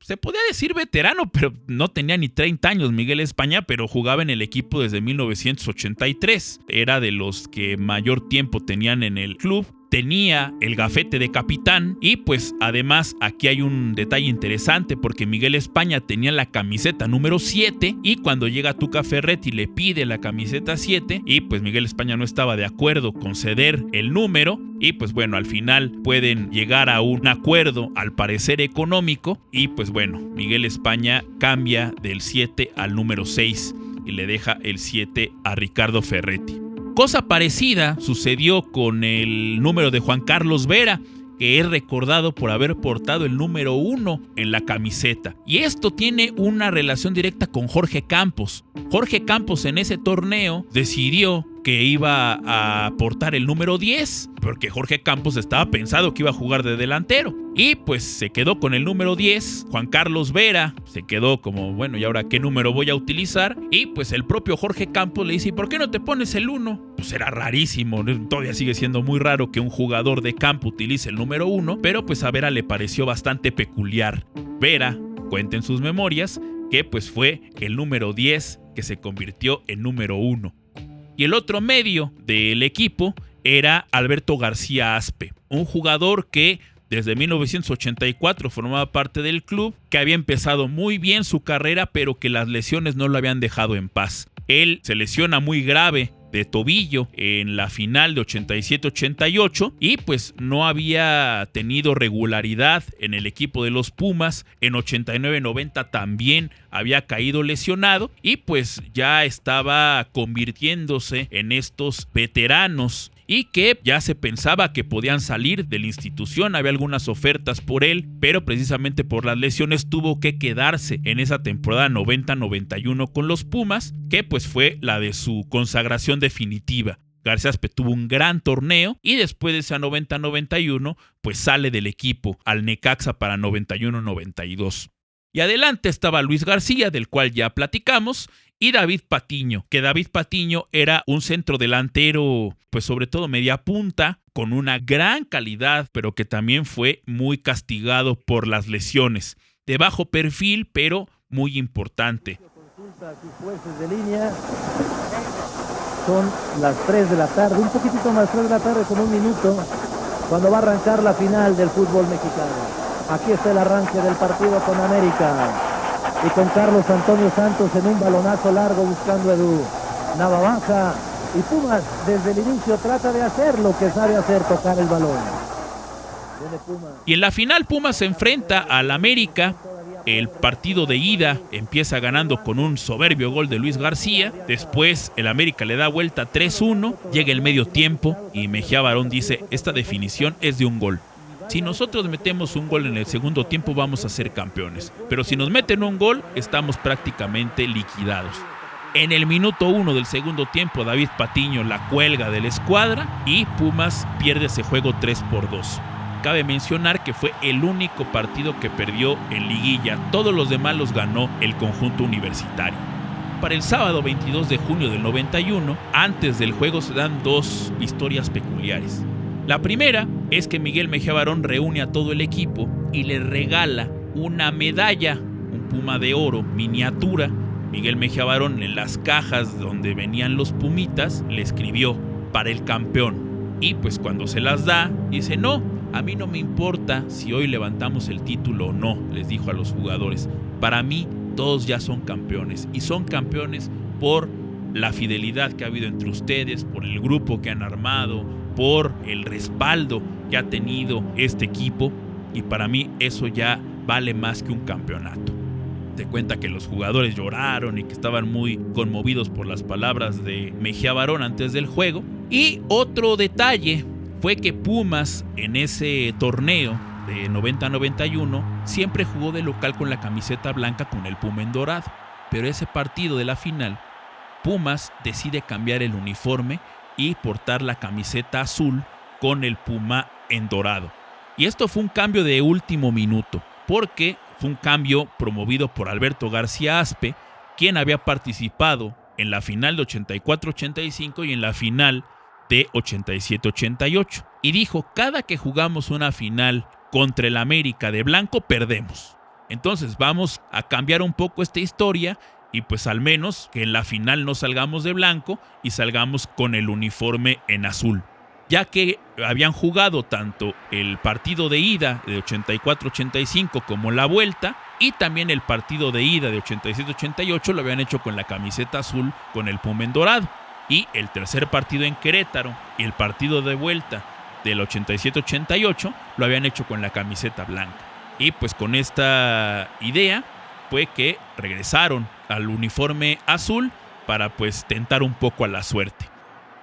[SPEAKER 5] se podía decir veterano, pero no tenía ni 30 años Miguel España, pero jugaba en el equipo desde 1983. Era de los que mayor tiempo tenían en el club. Tenía el gafete de capitán, y pues además aquí hay un detalle interesante, porque Miguel España tenía la camiseta número 7, y cuando llega Tuca Ferretti le pide la camiseta 7, y pues Miguel España no estaba de acuerdo con ceder el número, y pues bueno, al final pueden llegar a un acuerdo, al parecer económico, y pues bueno, Miguel España cambia del 7 al número 6 y le deja el 7 a Ricardo Ferretti. Cosa parecida sucedió con el número de Juan Carlos Vera, que es recordado por haber portado el número 1 en la camiseta. Y esto tiene una relación directa con Jorge Campos. Jorge Campos en ese torneo decidió que iba a portar el número 10, porque Jorge Campos estaba pensado que iba a jugar de delantero. Y pues se quedó con el número 10. Juan Carlos Vera se quedó como, bueno, ¿y ahora qué número voy a utilizar? Y pues el propio Jorge Campos le dice, ¿y por qué no te pones el 1? Pues era rarísimo, todavía sigue siendo muy raro que un jugador de campo utilice el número 1, pero pues a Vera le pareció bastante peculiar. Vera cuenta en sus memorias que pues fue el número 10 que se convirtió en número 1. Y el otro medio del equipo era Alberto García Aspe, un jugador que desde 1984 formaba parte del club, que había empezado muy bien su carrera, pero que las lesiones no lo habían dejado en paz. Él se lesiona muy grave de tobillo en la final de 87-88 y pues no había tenido regularidad en el equipo de los Pumas. En 89-90 también había caído lesionado y pues ya estaba convirtiéndose en estos veteranos y que ya se pensaba que podían salir de la institución. Había algunas ofertas por él, pero precisamente por las lesiones tuvo que quedarse en esa temporada 90-91 con los Pumas, que pues fue la de su consagración definitiva. García Aspe tuvo un gran torneo y después de esa 90-91 pues sale del equipo al Necaxa para 91-92. Y adelante estaba Luis García, del cual ya platicamos, y David Patiño, que David Patiño era un centrodelantero, pues sobre todo media punta, con una gran calidad, pero que también fue muy castigado por las lesiones. De bajo perfil, pero muy importante.
[SPEAKER 8] Consulta aquí jueces de línea. Son las 3 de la tarde, un poquitito más, 3 de la tarde con 1 minuto, cuando va a arrancar la final del fútbol mexicano. Aquí está el arranque del partido con América y con Carlos Antonio Santos en un balonazo largo buscando a Edu. Nava baja y Pumas desde el inicio trata de hacer lo que sabe hacer, tocar el balón.
[SPEAKER 5] Y en la final Pumas se enfrenta al América. El partido de ida empieza ganando con un soberbio gol de Luis García. Después el América le da vuelta 3-1, llega el medio tiempo y Mejía Barón dice: esta definición es de un gol. Si nosotros metemos un gol en el segundo tiempo vamos a ser campeones, pero si nos meten un gol estamos prácticamente liquidados. En el minuto 1 del segundo tiempo David Patiño la cuelga de la escuadra y Pumas pierde ese juego 3-2. Cabe mencionar que fue el único partido que perdió en liguilla, todos los demás los ganó el conjunto universitario. Para el sábado 22 de junio del 91, antes del juego se dan 2 historias peculiares. La primera es que Miguel Mejía Barón reúne a todo el equipo y le regala una medalla, un puma de oro, miniatura. Miguel Mejía Barón en las cajas donde venían los pumitas le escribió: para el campeón. Y pues cuando se las da, dice: no, a mí no me importa si hoy levantamos el título o no, les dijo a los jugadores. Para mí todos ya son campeones y son campeones por la fidelidad que ha habido entre ustedes, por el grupo que han armado, por el respaldo que ha tenido este equipo, y para mí eso ya vale más que un campeonato. Se cuenta que los jugadores lloraron y que estaban muy conmovidos por las palabras de Mejía Barón antes del juego. Y otro detalle fue que Pumas en ese torneo de 90-91 siempre jugó de local con la camiseta blanca con el puma en dorado, pero ese partido de la final Pumas decide cambiar el uniforme y portar la camiseta azul con el puma en dorado. Y esto fue un cambio de último minuto, porque fue un cambio promovido por Alberto García Aspe, quien había participado en la final de 84-85 y en la final de 87-88. Y dijo: cada que jugamos una final contra el América de blanco, perdemos. Entonces vamos a cambiar un poco esta historia y pues al menos que en la final no salgamos de blanco y salgamos con el uniforme en azul. Ya que habían jugado tanto el partido de ida de 84-85 como la vuelta, y también el partido de ida de 87-88 lo habían hecho con la camiseta azul con el puma en dorado. Y el tercer partido en Querétaro y el partido de vuelta del 87-88 lo habían hecho con la camiseta blanca. Y pues con esta idea fue que regresaron al uniforme azul para pues tentar un poco a la suerte.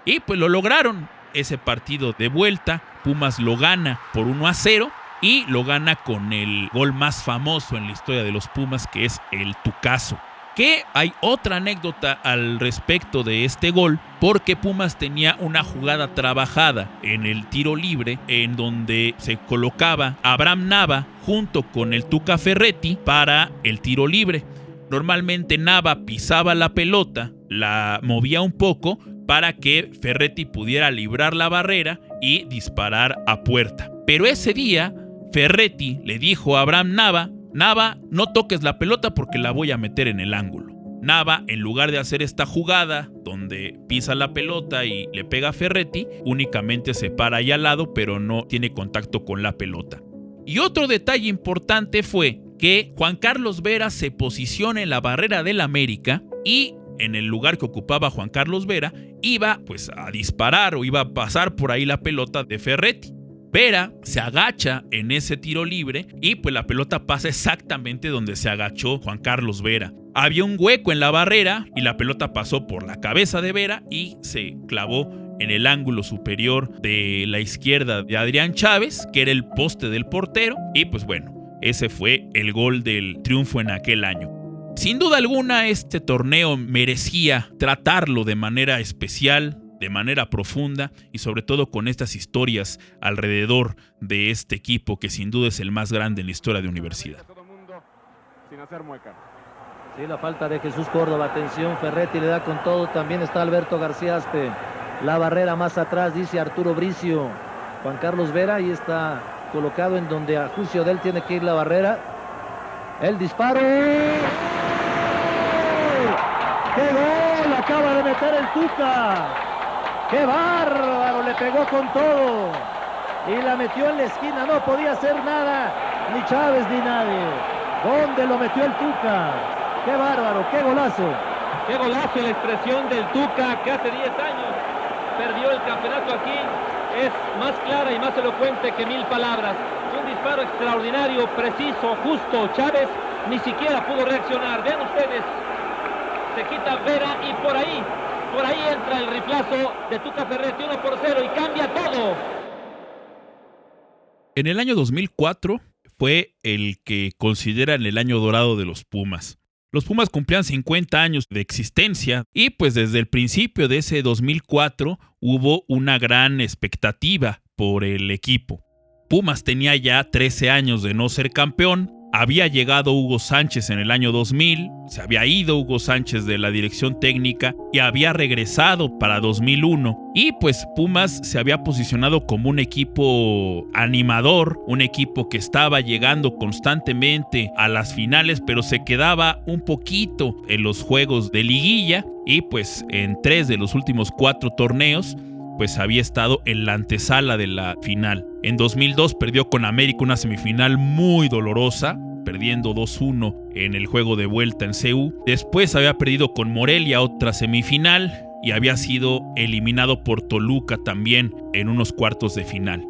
[SPEAKER 5] Y pues lo lograron. Ese partido de vuelta, Pumas lo gana por 1-0 y lo gana con el gol más famoso en la historia de los Pumas, que es el tucazo. Que hay otra anécdota al respecto de este gol, porque Pumas tenía una jugada trabajada en el tiro libre en donde se colocaba a Abraham Nava junto con el Tuca Ferretti para el tiro libre. Normalmente Nava pisaba la pelota, la movía un poco para que Ferretti pudiera librar la barrera y disparar a puerta. Pero ese día Ferretti le dijo a Abraham Nava: Nava, no toques la pelota porque la voy a meter en el ángulo. Nava, en lugar de hacer esta jugada donde pisa la pelota y le pega a Ferretti, únicamente se para ahí al lado, pero no tiene contacto con la pelota. Y otro detalle importante fue que Juan Carlos Vera se posiciona en la barrera del América y en el lugar que ocupaba Juan Carlos Vera iba pues a disparar o iba a pasar por ahí la pelota de Ferretti. Vera se agacha en ese tiro libre y pues la pelota pasa exactamente donde se agachó Juan Carlos Vera. Había un hueco en la barrera y la pelota pasó por la cabeza de Vera y se clavó en el ángulo superior de la izquierda de Adrián Chávez, que era el poste del portero, y pues bueno, ese fue el gol del triunfo en aquel año. Sin duda alguna, este torneo merecía tratarlo de manera especial. de manera profunda y sobre todo con estas historias alrededor de este equipo que sin duda es el más grande en la historia de Universidad.
[SPEAKER 10] Sí, la falta de Jesús Córdoba, atención, Ferretti le da con todo, también está Alberto García Aspe, la barrera más atrás, dice Arturo Bricio, Juan Carlos Vera, ahí está colocado en donde a juicio de él tiene que ir la barrera, el disparo, ¡qué gol acaba de meter el Tuca! ¡Qué bárbaro! Le pegó con todo y la metió en la esquina, no podía hacer nada, ni Chávez ni nadie. ¿Dónde lo metió el Tuca? ¡Qué bárbaro! ¡Qué golazo!
[SPEAKER 11] ¡Qué golazo! La expresión del Tuca, que hace 10 años perdió el campeonato aquí, es más clara y más elocuente que 1000 palabras. Un disparo extraordinario, preciso, justo. Chávez ni siquiera pudo reaccionar. Vean ustedes, se quita Vera y por ahí entra el reemplazo de Tuca Ferretti, 1-0 y cambia todo.
[SPEAKER 5] En el año 2004 fue el que consideran el año dorado de los Pumas. Los Pumas cumplían 50 años de existencia y pues desde el principio de ese 2004 hubo una gran expectativa por el equipo. Pumas tenía ya 13 años de no ser campeón, había llegado Hugo Sánchez en el año 2000, se había ido Hugo Sánchez de la dirección técnica y había regresado para 2001 y pues Pumas se había posicionado como un equipo animador, un equipo que estaba llegando constantemente a las finales pero se quedaba un poquito en los juegos de liguilla y pues en 3 de los últimos 4 torneos pues había estado en la antesala de la final. En 2002 perdió con América una semifinal muy dolorosa, perdiendo 2-1 en el juego de vuelta en CU. Después había perdido con Morelia otra semifinal y había sido eliminado por Toluca también en unos cuartos de final.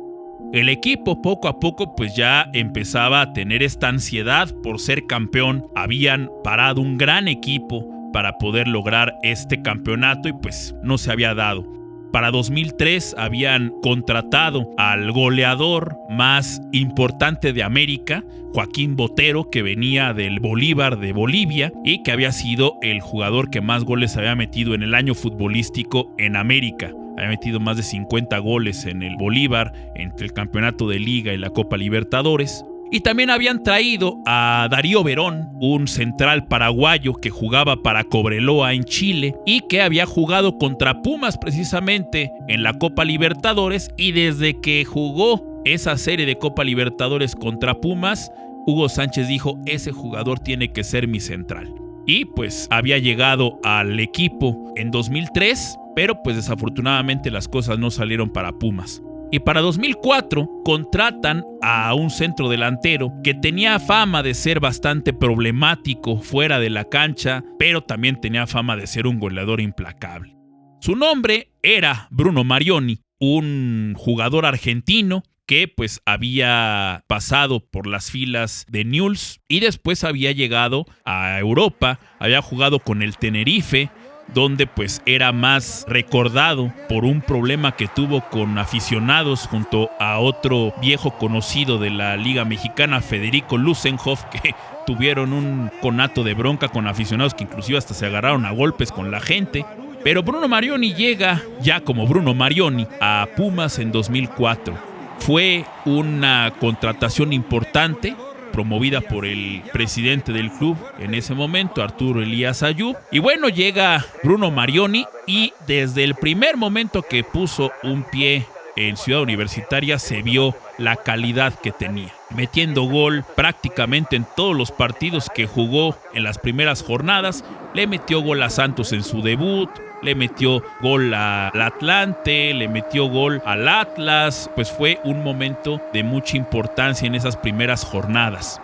[SPEAKER 5] El equipo poco a poco pues ya empezaba a tener esta ansiedad por ser campeón. Habían parado un gran equipo para poder lograr este campeonato y pues no se había dado. Para 2003 habían contratado al goleador más importante de América, Joaquín Botero, que venía del Bolívar de Bolivia y que había sido el jugador que más goles había metido en el año futbolístico en América. Había metido más de 50 goles en el Bolívar entre el campeonato de Liga y la Copa Libertadores. Y también habían traído a Darío Verón, un central paraguayo que jugaba para Cobreloa en Chile y que había jugado contra Pumas precisamente en la Copa Libertadores, y desde que jugó esa serie de Copa Libertadores contra Pumas, Hugo Sánchez dijo: ese jugador tiene que ser mi central. Y pues había llegado al equipo en 2003, pero pues desafortunadamente las cosas no salieron para Pumas. Y para 2004 contratan a un centrodelantero que tenía fama de ser bastante problemático fuera de la cancha, pero también tenía fama de ser un goleador implacable. Su nombre era Bruno Marioni, un jugador argentino que pues había pasado por las filas de Newell's y después había llegado a Europa, había jugado con el Tenerife, donde pues era más recordado por un problema que tuvo con aficionados junto a otro viejo conocido de la Liga Mexicana, Federico Lusenhoff, que tuvieron un conato de bronca con aficionados que inclusive hasta se agarraron a golpes con la gente. Pero Bruno Marioni llega ya como Bruno Marioni a Pumas en 2004. Fue una contratación importante, promovida por el presidente del club en ese momento, Arturo Elías Ayub. Y bueno, llega Bruno Marioni y desde el primer momento que puso un pie en Ciudad Universitaria se vio la calidad que tenía, metiendo gol prácticamente en todos los partidos que jugó en las primeras jornadas. Le metió gol a Santos en su debut, le metió gol al Atlante, le metió gol al Atlas. Pues fue un momento de mucha importancia en esas primeras jornadas.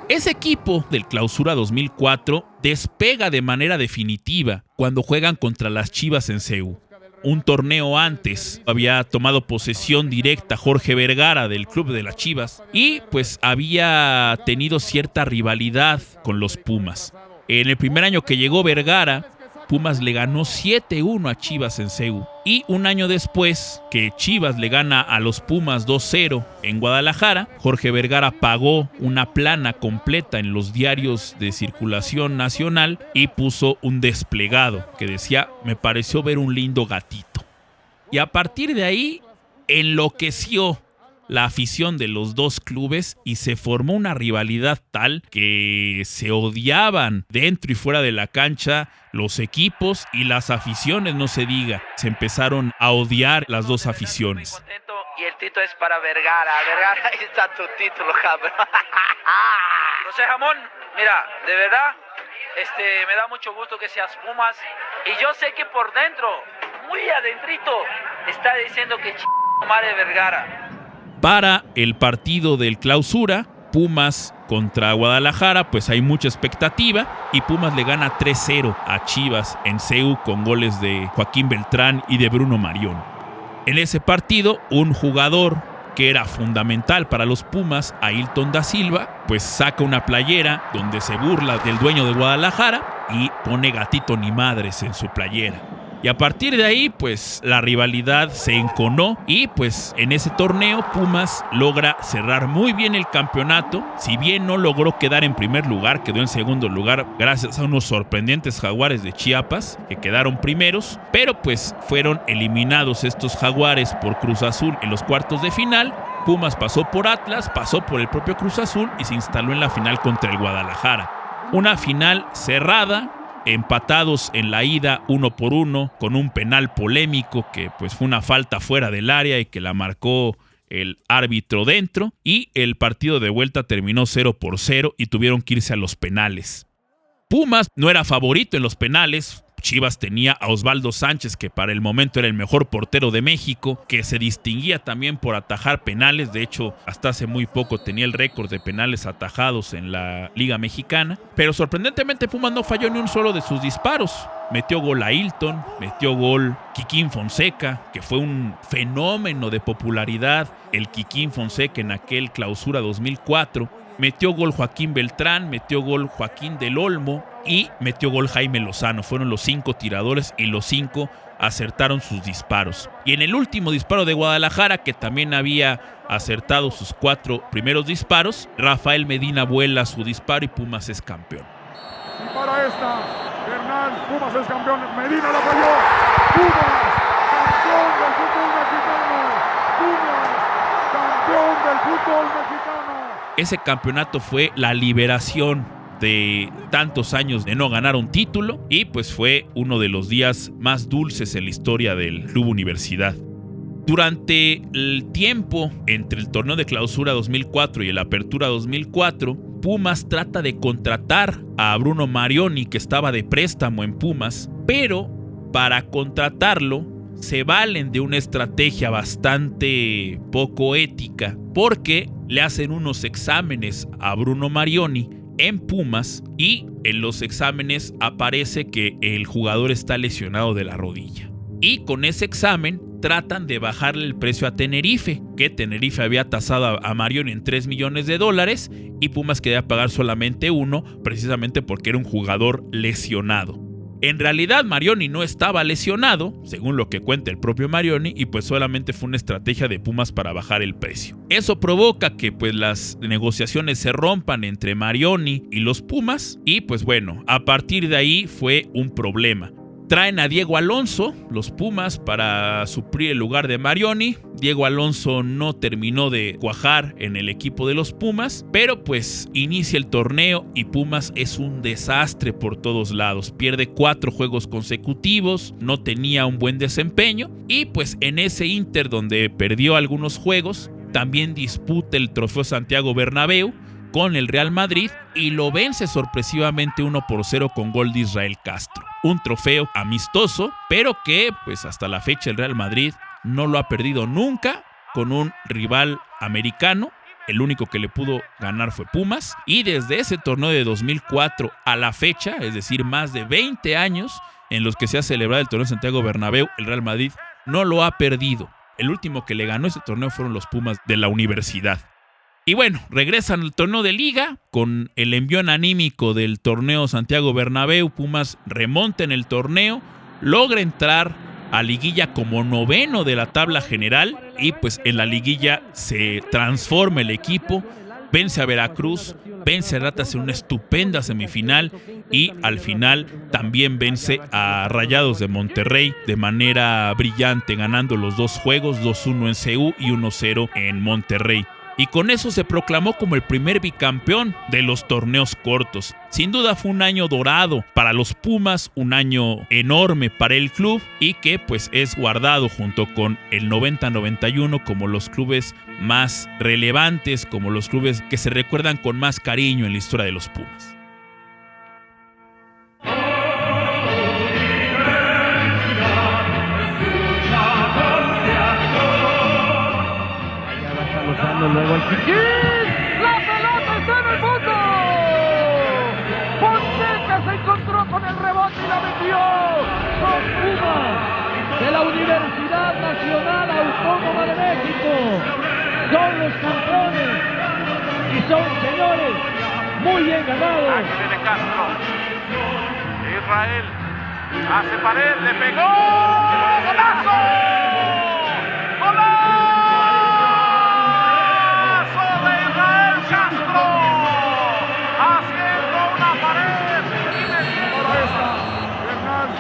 [SPEAKER 5] Ese equipo del Clausura 2004 despega de manera definitiva cuando juegan contra las Chivas en CU. Un torneo antes había tomado posesión directa Jorge Vergara del club de las Chivas y pues había tenido cierta rivalidad con los Pumas. En el primer año que llegó Vergara, Pumas le ganó 7-1 a Chivas en CU. Y un año después que Chivas le gana a los Pumas 2-0 en Guadalajara, Jorge Vergara pagó una plana completa en los diarios de circulación nacional y puso un desplegado que decía: me pareció ver un lindo gatito. Y a partir de ahí enloqueció la afición de los dos clubes y se formó una rivalidad tal que se odiaban dentro y fuera de la cancha los equipos y las aficiones, no se diga. Se empezaron a odiar las dos aficiones.
[SPEAKER 12] Y el título es para Vergara. Vergara, ahí está tu título, cabrón. José Jamón, mira, de verdad, me da mucho gusto que seas Pumas. Y yo sé que por dentro, muy adentrito, está diciendo que madre Vergara.
[SPEAKER 5] Para el partido del Clausura, Pumas contra Guadalajara, pues hay mucha expectativa y Pumas le gana 3-0 a Chivas en CU con goles de Joaquín Beltrán y de Bruno Marioni. En ese partido, un jugador que era fundamental para los Pumas, Ailton da Silva, pues saca una playera donde se burla del dueño de Guadalajara y pone gatito ni madres en su playera. Y a partir de ahí, pues la rivalidad se enconó y pues en ese torneo Pumas logra cerrar muy bien el campeonato. Si bien no logró quedar en primer lugar, quedó en segundo lugar gracias a unos sorprendentes Jaguares de Chiapas que quedaron primeros, pero pues fueron eliminados estos Jaguares por Cruz Azul en los cuartos de final. Pumas pasó por Atlas, pasó por el propio Cruz Azul y se instaló en la final contra el Guadalajara. Una final cerrada, empatados en la ida 1-1 con un penal polémico que pues fue una falta fuera del área y que la marcó el árbitro dentro, y el partido de vuelta terminó 0-0 y tuvieron que irse a los penales. Pumas no era favorito en los penales. Chivas tenía a Osvaldo Sánchez, que para el momento era el mejor portero de México, que se distinguía también por atajar penales. De hecho, hasta hace muy poco tenía el récord de penales atajados en la Liga Mexicana. Pero sorprendentemente Pumas no falló ni un solo de sus disparos. Metió gol Ailton, metió gol Kikín Fonseca, que fue un fenómeno de popularidad, el Kikín Fonseca en aquel Clausura 2004. Metió gol Joaquín Beltrán, metió gol Joaquín del Olmo y metió gol Jaime Lozano. Fueron los 5 tiradores y los 5 acertaron sus disparos. Y en el último disparo de Guadalajara, que también había acertado sus 4 primeros disparos, Rafael Medina vuela su disparo y Pumas es campeón.
[SPEAKER 6] Y para esta, Bernal, Pumas es campeón. Medina la falló. Pumas, campeón del fútbol mexicano. Pumas, campeón del fútbol mexicano.
[SPEAKER 5] Ese campeonato fue la liberación de tantos años de no ganar un título y pues fue uno de los días más dulces en la historia del Club Universidad. Durante el tiempo entre el torneo de Clausura 2004 y el Apertura 2004, Pumas trata de contratar a Bruno Marioni, que estaba de préstamo en Pumas, pero para contratarlo se valen de una estrategia bastante poco ética, porque le hacen unos exámenes a Bruno Marioni en Pumas y en los exámenes aparece que el jugador está lesionado de la rodilla. Y con ese examen tratan de bajarle el precio a Tenerife, que Tenerife había tasado a Marioni en $3 millones y Pumas quería pagar solamente 1, precisamente porque era un jugador lesionado. En realidad Marioni no estaba lesionado, según lo que cuenta el propio Marioni, y pues solamente fue una estrategia de Pumas para bajar el precio. Eso provoca que pues las negociaciones se rompan entre Marioni y los Pumas, y pues bueno, a partir de ahí fue un problema. Traen a Diego Alonso, los Pumas, para suplir el lugar de Marioni. Diego Alonso no terminó de cuajar en el equipo de los Pumas, pero pues inicia el torneo y Pumas es un desastre por todos lados. Pierde 4 juegos consecutivos, no tenía un buen desempeño y pues en ese Inter donde perdió algunos juegos, también disputa el trofeo Santiago Bernabéu con el Real Madrid y lo vence sorpresivamente 1-0 con gol de Israel Castro. Un trofeo amistoso, pero que pues hasta la fecha el Real Madrid no lo ha perdido nunca con un rival americano. El único que le pudo ganar fue Pumas, y desde ese torneo de 2004 a la fecha, es decir, más de 20 años en los que se ha celebrado el torneo Santiago Bernabéu, el Real Madrid no lo ha perdido. El último que le ganó ese torneo fueron los Pumas de la Universidad. Y bueno, regresan al torneo de liga con el envión anímico del torneo Santiago Bernabéu. Pumas remonta en el torneo, logra entrar a liguilla como 9º de la tabla general y pues en la liguilla se transforma el equipo vence a Veracruz, vence a Ratas en una estupenda semifinal y al final también vence a Rayados de Monterrey de manera brillante, ganando los 2 juegos, 2-1 en CU y 1-0 en Monterrey. Y con eso se proclamó como el primer bicampeón de los torneos cortos. Sin duda fue un año dorado para los Pumas, un año enorme para el club y que pues es guardado junto con el 90-91 como los clubes más relevantes, como los clubes que se recuerdan con más cariño en la historia de los Pumas.
[SPEAKER 10] Luego el Chiquín, la pelota está en el fondo. Fonseca se encontró con el rebote y la metió. Son Pumas de la Universidad Nacional Autónoma de México. Son los campeones y son, señores, muy bien ganados.
[SPEAKER 3] Aquí viene Castro. Israel hace pared, le pegó. ¡Golazo!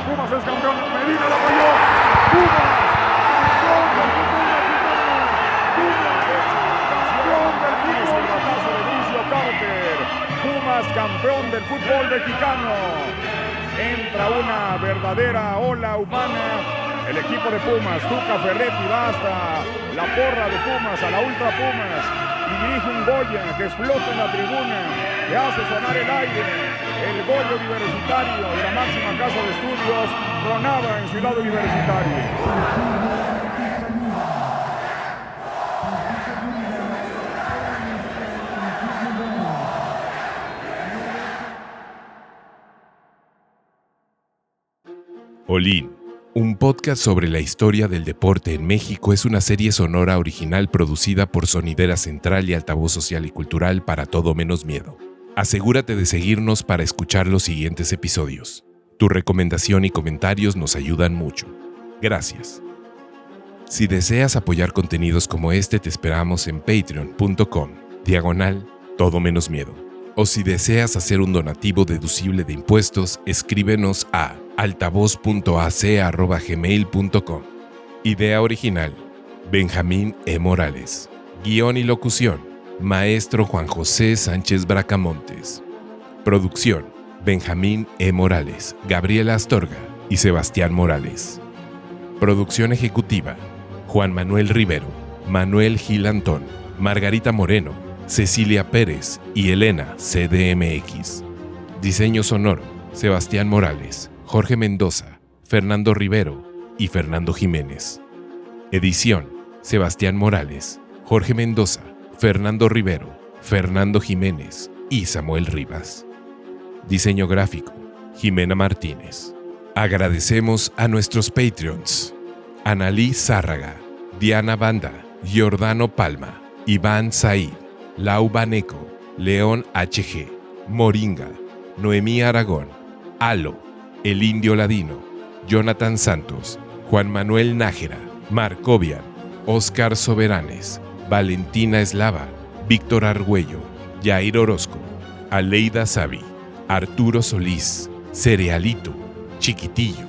[SPEAKER 6] Pumas es campeón, Medina la falló. Pumas, campeón del fútbol mexicano. Entra una verdadera ola humana. El equipo de Pumas, Tuca Ferretti va hasta la porra de Pumas, a la Ultra Pumas, y dirige un Goya que explota en la tribuna, que hace sonar el aire. El Goya Universitario de la máxima casa de estudios tronaba en Ciudad Universitaria.
[SPEAKER 4] Olín, un podcast sobre la historia del deporte en México, es una serie sonora original producida por Sonidera Central y Altavoz Social y Cultural para Todo Menos Miedo. Asegúrate de seguirnos para escuchar los siguientes episodios. Tu recomendación y comentarios nos ayudan mucho. Gracias. Si deseas apoyar contenidos como este, te esperamos en patreon.com/Todo Menos Miedo. O si deseas hacer un donativo deducible de impuestos, escríbenos a altavoz.ac@gmail.com. Idea original: Benjamín E. Morales. Guión y locución: Maestro Juan José Sánchez Bracamontes. Producción: Benjamín E. Morales, Gabriela Astorga y Sebastián Morales. Producción ejecutiva: Juan Manuel Rivero, Manuel Gil Antón, Margarita Moreno, Cecilia Pérez y Elena CDMX. Diseño sonoro: Sebastián Morales, Jorge Mendoza, Fernando Rivero y Fernando Jiménez. Edición: Sebastián Morales, Jorge Mendoza, Fernando Rivero, Fernando Jiménez y Samuel Rivas. Diseño gráfico: Jimena Martínez. Agradecemos a nuestros Patreons: Analí Zárraga, Diana Banda, Giordano Palma, Iván Said, Lau Baneco, León HG, Moringa, Noemí Aragón, Alo, El Indio Ladino, Jonathan Santos, Juan Manuel Nájera, Marcovian, Óscar Soberanes, Valentina Eslava, Víctor Argüello, Jair Orozco, Aleida Sabi, Arturo Solís, Cerealito, Chiquitillo,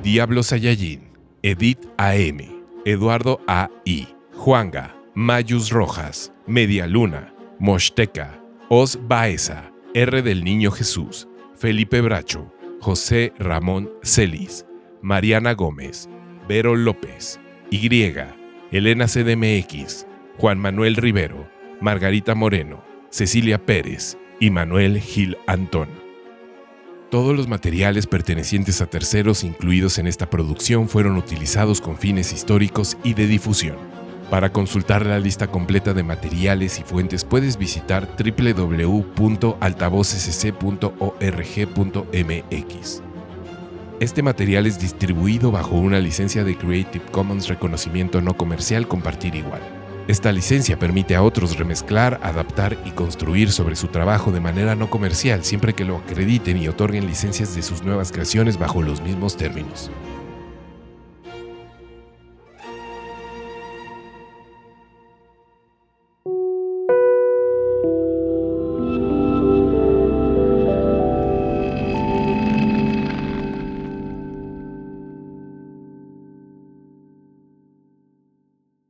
[SPEAKER 4] Diablo Sayayín, Edith AM, Eduardo A.I., Juanga, Mayus Rojas, Media Luna, Mosteca, Os Baeza, R del Niño Jesús, Felipe Bracho, José Ramón Celis, Mariana Gómez, Vero López, Y, Elena CDMX, Juan Manuel Rivero, Margarita Moreno, Cecilia Pérez y Manuel Gil Antón. Todos los materiales pertenecientes a terceros incluidos en esta producción fueron utilizados con fines históricos y de difusión. Para consultar la lista completa de materiales y fuentes puedes visitar www.altavozsc.org.mx. Este material es distribuido bajo una licencia de Creative Commons Reconocimiento No Comercial Compartir Igual. Esta licencia permite a otros remezclar, adaptar y construir sobre su trabajo de manera no comercial siempre que lo acrediten y otorguen licencias de sus nuevas creaciones bajo los mismos términos.